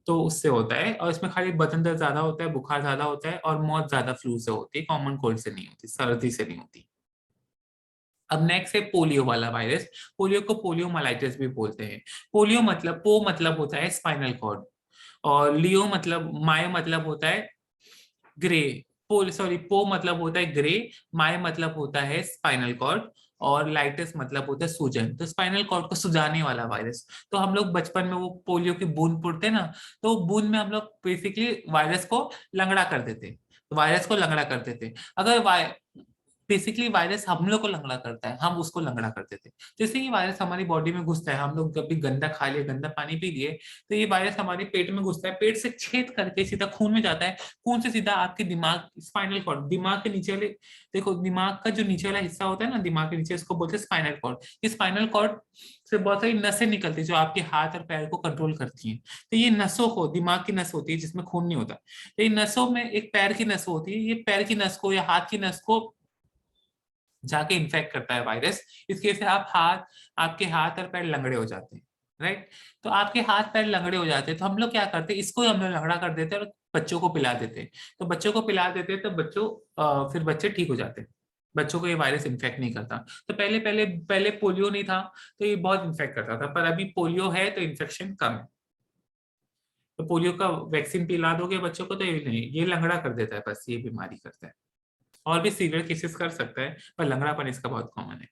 तो उससे होता है, और इसमें खाली बदन दर्द ज्यादा होता है, बुखार ज्यादा होता है, और मौत ज्यादा फ्लू से होती है, कॉमन कोल्ड से नहीं होती, सर्दी से नहीं होती। अब नेक्स्ट है पोलियो वाला वायरस। पोलियो को पोलियोमाइलाइटिस भी बोलते हैं। पोलियो मतलब, पो मतलब होता है स्पाइनल कॉर्ड, और लियो मतलब, माय मतलब होता है ग्रे, पो सॉरी पो मतलब होता है ग्रे, माय मतलब होता है स्पाइनल कॉर्ड, और लाइटिस मतलब होता है सूजन, तो स्पाइनल कॉर्ड को सुजाने वाला वायरस। तो हम लोग बचपन में वो पोलियो की बूंद पुड़ते ना, तो बूंद में हम लोग बेसिकली वायरस को लंगड़ा कर देते, तो वायरस को लंगड़ा कर देते। अगर बेसिकली वायरस हम लोग को लंगड़ा करता है, हम उसको लंगड़ा कर देते। जैसे ये वायरस हमारी बॉडी में घुसता है, हम लोग कभी गंदा खा लिए, गंदा पानी पी लिए, तो ये वायरस हमारे पेट में घुसता है, पेट से छेद करके सीधा खून में जाता है, खून से सीधा आपके दिमाग, स्पाइनल कॉर्ड, दिमाग के नीचे वाले, देखो दिमाग का जो नीचे वाला हिस्सा होता है ना, दिमाग के नीचे, इसको बोलते हैं स्पाइनल कॉर्ड। ये स्पाइनल कॉर्ड से बहुत सारी नसें निकलती है जो आपके हाथ और पैर को कंट्रोल करती हैं। तो ये नसों को, दिमाग की नस होती है जिसमें खून नहीं होता, तो ये नसों में एक पैर की नस होती है, ये पैर की नस को या हाथ की नस को जाके इन्फेक्ट करता है वायरस। इसकी वजह से आपके हाथ और पैर लंगड़े हो जाते हैं, राइट। तो आपके हाथ पैर लंगड़े हो जाते हैं, तो हम लोग क्या करते हैं, इसको ही हम लोग लंगड़ा कर देते हैं और बच्चों को पिला देते हैं। तो बच्चों को पिला देते हैं, तो फिर बच्चे ठीक हो जाते हैं, बच्चों को ये वायरस इन्फेक्ट नहीं करता। तो पहले पहले पहले पोलियो नहीं था, तो ये बहुत इन्फेक्ट करता था, पर अभी पोलियो है तो इन्फेक्शन कम है। तो पोलियो का वैक्सीन पिला दोगे बच्चों को तो ये नहीं, ये लंगड़ा कर देता है, बस ये बीमारी करता है। और भी सीवियर केसेस कर सकता है, पर लंगड़ापन इसका बहुत कॉमन है।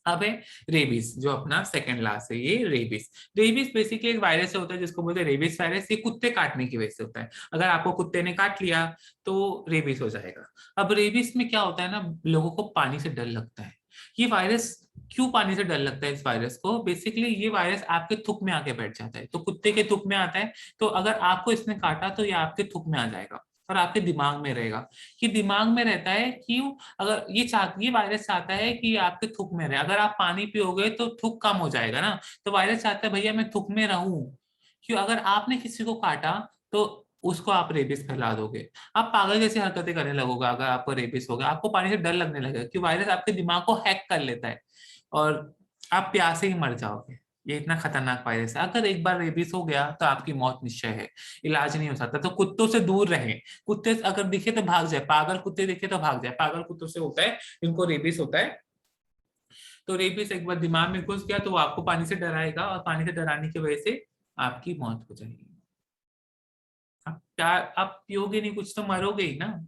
अब है रेबीज, जो अपना सेकंड लास्ट है, ये रेबीज। रेबीज बेसिकली एक वायरस होता है जिसको बोलते हैं रेबीज वायरस। ये कुत्ते काटने की वजह से होता है, अगर आपको कुत्ते ने काट लिया तो रेबीज हो जाएगा। अब रेबीज में क्या होता है ना, लोगों को पानी से डर लगता है। ये वायरस, क्यों पानी से डर लगता है इस वायरस को, बेसिकली ये वायरस आपके थूक में आके बैठ जाता है, तो कुत्ते के थूक में आता है, तो अगर आपको इसने काटा तो ये आपके थूक में आ जाएगा और आपके दिमाग में रहेगा। ये दिमाग में रहता है क्यों, अगर ये वायरस चाहता है कि आपके थूक में रहे, अगर आप पानी पियोगे तो थूक कम हो जाएगा ना, तो वायरस चाहता है भैया मैं थूक में रहूं। क्यों, अगर आपने किसी को काटा तो उसको आप रेबिस फैला दोगे, आप पागल जैसी हरकतें करने लगोगे, अगर आपको रेबिस होगा, आपको पानी से डर लगने लगेगा, कि वायरस आपके दिमाग को हैक कर लेता है और आप प्यासे ही मर जाओगे। ये इतना खतरनाक वायरस है, अगर एक बार रेबिस हो गया तो आपकी मौत निश्चय है, इलाज नहीं हो सकता। तो कुत्तों से दूर रहें, कुत्ते अगर दिखे तो भाग जाए, पागल कुत्ते दिखे तो भाग जाए, पागल कुत्तों से होता है, इनको रेबिस होता है। तो रेबिस एक बार दिमाग में घुस गया तो वो आपको पानी से डराएगा, और पानी से डराने की वजह से आपकी मौत हो जाएगी। आप पियोगे नहीं कुछ तो मरोगे ही ना।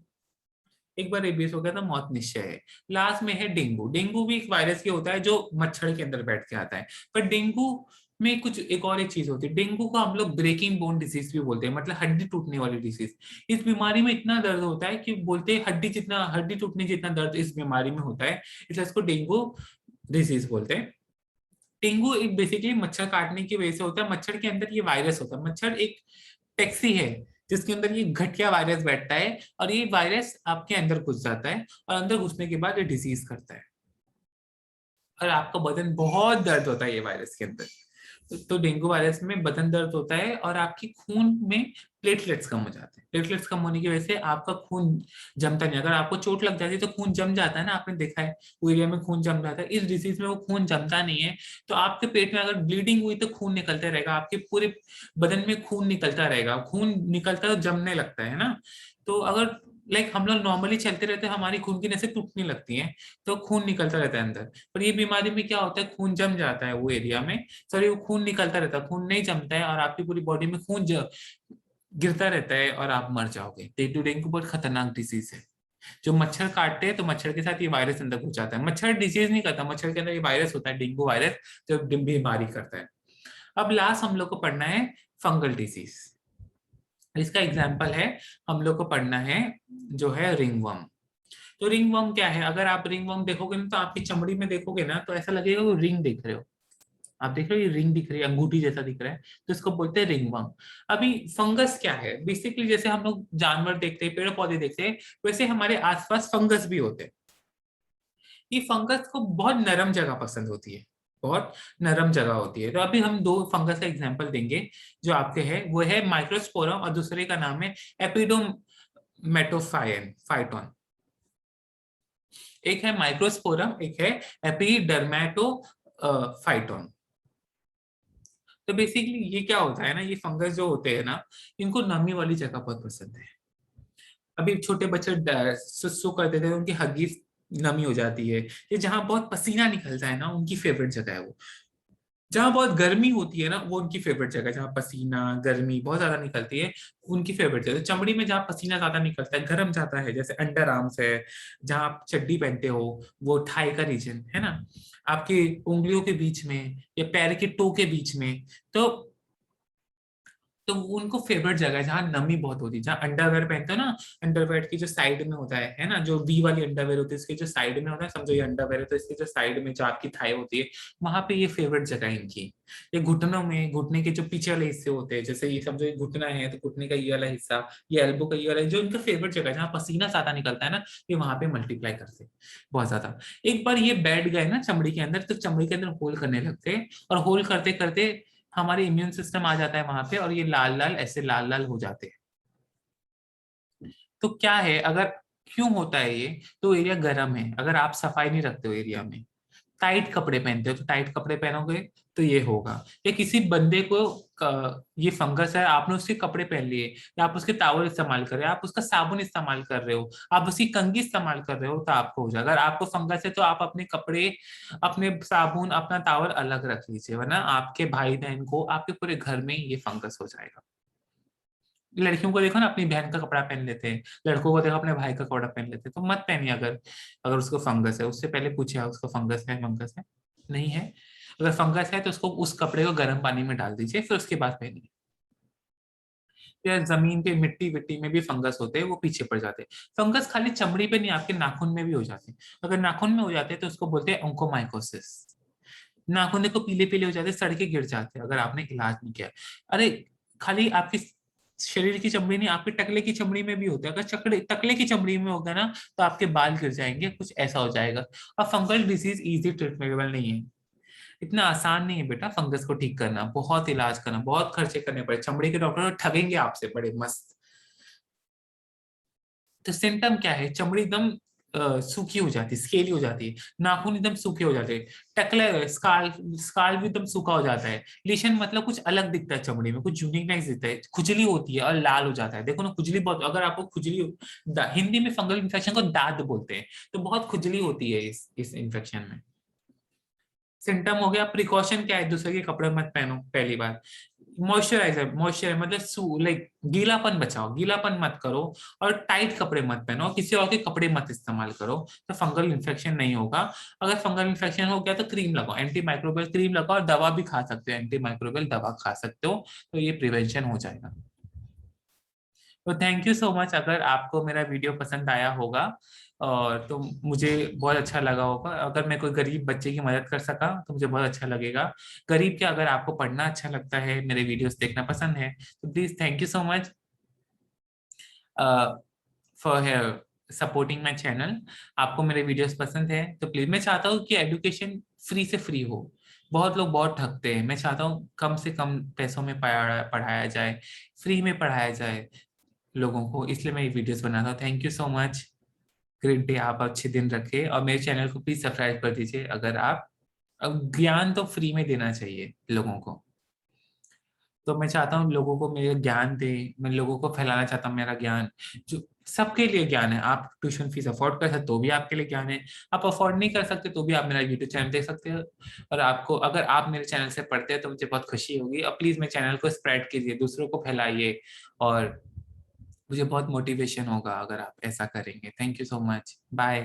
एक बार रेबीज हो गया तो मौत निश्चय है। लास्ट में है डेंगू। डेंगू भी एक वायरस ही होता है जो मच्छर के अंदर बैठ के आता है, पर डेंगू में कुछ एक चीज होती है, डेंगू को हम लोग ब्रेकिंग बोन डिजीज भी बोलते हैं, मतलब हड्डी टूटने वाली डिजीज। इस बीमारी में इतना दर्द होता है कि बोलते हैं हड्डी टूटने जितना दर्द इस बीमारी में होता है, इसलिए इसको डेंगू डिजीज बोलते हैं। डेंगू एक बेसिकली मच्छर काटने की वजह से होता है, मच्छर के अंदर ये वायरस होता है, मच्छर एक टैक्सी है जिसके अंदर ये घटिया वायरस बैठता है, और ये वायरस आपके अंदर घुस जाता है, और अंदर घुसने के बाद ये डिजीज करता है, और आपका बदन बहुत दर्द होता है ये वायरस के अंदर। तो डेंगू वायरस में बदन दर्द होता है, और आपकी खून में प्लेटलेट्स कम हो जाते हैं। प्लेटलेट्स कम होने की वजह से आपका खून जमता नहीं, अगर आपको चोट लग जाती है तो खून जम जाता है ना, आपने देखा है वो एरिया में खून जम जाता है, इस डिजीज में वो खून जमता नहीं है। तो आपके पेट में अगर ब्लीडिंग हुई तो खून निकलते रहेगा, आपके पूरे बदन में खून निकलता रहेगा, खून निकलता तो जमने लगता है ना। तो अगर हम लोग नॉर्मली चलते रहते हैं, हमारी खून की नसें टूटने लगती हैं, तो खून निकलता रहता है अंदर। पर ये बीमारी में क्या होता है, खून जम जाता है वो एरिया में, सॉरी वो खून निकलता रहता है, खून नहीं जमता है, और आपकी पूरी बॉडी में खून गिरता रहता है और आप मर जाओगे। डेंगू बहुत खतरनाक डिजीज है, जो मच्छर काटते हैं तो मच्छर के साथ ये वायरस अंदर घुस जाता है। मच्छर डिजीज नहीं करता, मच्छर के अंदर ये वायरस होता है, डेंगू वायरस, जो बीमारी करता है। अब लास्ट हम लोग को पढ़ना है फंगल डिजीज। इसका एग्जाम्पल है, हम लोग को पढ़ना है जो है रिंगवर्म। तो रिंगवर्म क्या है, अगर आप रिंगवर्म देखोगे ना तो आपकी चमड़ी में देखोगे ना तो ऐसा लगेगा वो रिंग देख रहे हो, आप देख रहे हो ये रिंग दिख रही है, अंगूठी जैसा दिख रहा है, तो इसको बोलते हैं रिंगवर्म। अभी फंगस क्या है, बेसिकली जैसे हम लोग जानवर देखते हैं, पेड़ पौधे देखते हैं, वैसे हमारे आसपास फंगस भी होते हैं। ये फंगस को बहुत नरम जगह पसंद होती है, बहुत नरम जगह होती है। तो अभी हम दो फंगस का एग्जांपल देंगे जो आपके है, वो है माइक्रोस्पोरम और दूसरे का नाम है एपिडोम मेटोफायन फाइटोन, एक है माइक्रोस्पोरम, एक है एपिडर्मेटो फाइटोन। तो बेसिकली ये क्या होता है ना, ये फंगस जो होते हैं ना, इनको नमी वाली जगह बहुत पसंद है। अभी छोटे बच्चे सुसु करते थे, उनकी हग्गीज नमी हो जाती है। ये जहाँ बहुत पसीना निकलता है ना, उनकी फेवरेट जगह है वो। जहाँ बहुत गर्मी होती है ना, वो उनकी फेवरेट जगह है। जहाँ पसीना गर्मी बहुत ज्यादा निकलती है, उनकी फेवरेट जगह। चमड़ी में जहाँ पसीना ज्यादा निकलता है, गर्म जाता है, जैसे अंडर आर्म्स है, जहाँ आप चड्डी पहनते हो, वो थाई का रीजन है ना, आपकी उंगलियों के बीच में या पैर के टो के बीच में। तो तो वो उनको फेवरेट जगह है जहाँ नमी बहुत होती है। जहाँ अंडरवेयर पहनते हो ना, अंडरवेयर की जो साइड में होता है ना, जो वी वाली अंडरवेयर होती है, इसके जो साइड में होता है, समझो ये अंडरवेयर है तो इसके जो साइड में जो आपकी थाई होती है, वहां पे ये फेवरेट जगह है इनकी। ये घुटनों में, घुटने के जो पीछे वाले हिस्से होते हैं, जैसे ये समझो ये घुटना है तो घुटने का ये वाला हिस्सा, ये एल्बो का ये वाला, जो इनका फेवरेट जगह है जहाँ पसीना ज्यादा निकलता है ना, ये वहां पे मल्टीप्लाई करते हैं बहुत ज्यादा। एक बार ये बैठ गए ना चमड़ी के अंदर, तो चमड़ी के अंदर होल करने लगते हैं, और होल करते करते हमारे इम्यून सिस्टम आ जाता है वहां पे, और ये लाल लाल ऐसे लाल लाल हो जाते हैं। तो क्या है, अगर क्यों होता है ये, तो एरिया गर्म है, अगर आप सफाई नहीं रखते हो एरिया में, टाइट कपड़े पहनते हो, तो टाइट कपड़े पहनोगे तो ये होगा। या किसी बंदे को ये फंगस है, आपने उसके कपड़े पहन लिए, या आप उसके टावल इस्तेमाल कर रहे हो, आप उसका साबुन इस्तेमाल कर रहे हो, आप उसकी कंघी इस्तेमाल कर रहे हो, तो आपको हो जाएगा। अगर आपको फंगस है तो आप अपने कपड़े, अपने साबुन, अपना टावल अलग रख लीजिए, वरना आपके भाई बहन को, आपके पूरे घर में ये फंगस हो जाएगा। लड़कियों को देखो ना, अपनी बहन का कपड़ा पहन लेते हैं, लड़कों को देखो अपने भाई का कपड़ा पहन लेते हैं। तो मत पहनिए, अगर अगर उसको फंगस है, उससे पहले पूछिए उसको फंगस है नहीं है। अगर फंगस है तो उसको उस कपड़े को गर्म पानी में डाल दीजिए, फिर उसके बाद पहनिए। या जमीन पे मिट्टी विट्टी में भी फंगस होते हैं, वो पीछे पड़ जाते हैं। फंगस खाली चमड़ी पे नहीं, आपके नाखून में भी हो जाते हैं। अगर नाखून में हो जाते हैं तो उसको बोलते हैं ओंकोमाइकोसिस। नाखून देखो पीले पीले हो जाते हैं, सड़ के गिर जाते हैं, अगर आपने इलाज नहीं किया। अरे खाली आपकी शरीर की चमड़ी नहीं, आपके टकले की चमड़ी में भी होता है। अगर चकड़े टकले की चमड़ी में होगा ना, तो आपके बाल गिर जाएंगे, कुछ ऐसा हो जाएगा। और फंगल डिजीज इजी ट्रीटमेंटेबल नहीं है, इतना आसान नहीं है बेटा। फंगस को ठीक करना, बहुत इलाज करना, बहुत खर्चे करने पड़े। चमड़ी के डॉक्टर ठगेंगे आपसे बड़े मस्त। तो सिम्टम क्या है, चमड़ी एकदम सूखी हो जाती है, स्केली हो जाती है, नाखून एकदम सूखे हो जाते हैं, टकले स्काल स्काल भी एकदम सूखा हो जाता है, लेशन मतलब कुछ अलग दिखता है चमड़ी में, कुछ यूनिकनेस दिखता है, खुजली होती है और लाल हो जाता है। देखो ना खुजली बहुत, अगर आपको खुजली हिंदी में फंगल इन्फेक्शन को दाद बोलते हैं, तो बहुत खुजली होती है इस इन्फेक्शन में। सिम्टम हो गया। प्रिकॉशन क्या है, दूसरे के कपड़े मत पहनो पहली बार। मॉइस्चराइजर मतलब लाइक गीलापन बचाओ, गीलापन मत करो। और टाइट कपड़े मत पहनो, किसी और के कपड़े मत इस्तेमाल करो, तो फंगल इन्फेक्शन नहीं होगा। अगर फंगल इन्फेक्शन हो गया तो क्रीम लगाओ, एंटी माइक्रोबियल क्रीम लगाओ, और दवा भी खा सकते हो, एंटी माइक्रोबियल दवा खा सकते हो, तो ये प्रिवेंशन हो जाएगा। तो थैंक यू सो मच, अगर आपको मेरा वीडियो पसंद आया होगा और तो मुझे बहुत अच्छा लगा होगा। अगर मैं कोई गरीब बच्चे की मदद कर सका तो मुझे बहुत अच्छा लगेगा। गरीब क्या, अगर आपको पढ़ना अच्छा लगता है, मेरे वीडियोस देखना पसंद है, तो please thank you so much for supporting my channel. आपको मेरे वीडियोस पसंद है तो प्लीज, मैं चाहता हूँ कि एडुकेशन फ्री से फ्री हो। बहुत लोग बहुत ठगते हैं, मैं चाहता हूँ कम से कम पैसों में पढ़ाया जाए, फ्री में पढ़ाया जाए लोगों को, इसलिए मैं ये वीडियोस बनाता हूँ। Thank you so much, great day, आप अच्छे दिन रखें, और मेरे चैनल को प्लीज सब्सक्राइब कर दीजिए। अगर आप, अब ज्ञान तो फ्री में देना चाहिए लोगों को, तो मैं चाहता हूँ लोगों को मेरा ज्ञान दे, मैं लोगों को फैलाना चाहता हूँ मेरा ज्ञान, जो सबके लिए ज्ञान है। आप ट्यूशन फीस अफोर्ड कर सकते तो भी आपके लिए ज्ञान है, आप अफोर्ड नहीं कर सकते तो भी आप मेरा यूट्यूब चैनल देख सकते हो। और आपको, अगर आप मेरे चैनल से पढ़ते हैं तो मुझे बहुत खुशी होगी, और प्लीज मेरे चैनल को स्प्रेड कीजिए, दूसरों को फैलाइए, और मुझे बहुत मोटिवेशन होगा अगर आप ऐसा करेंगे। Thank you so much, bye.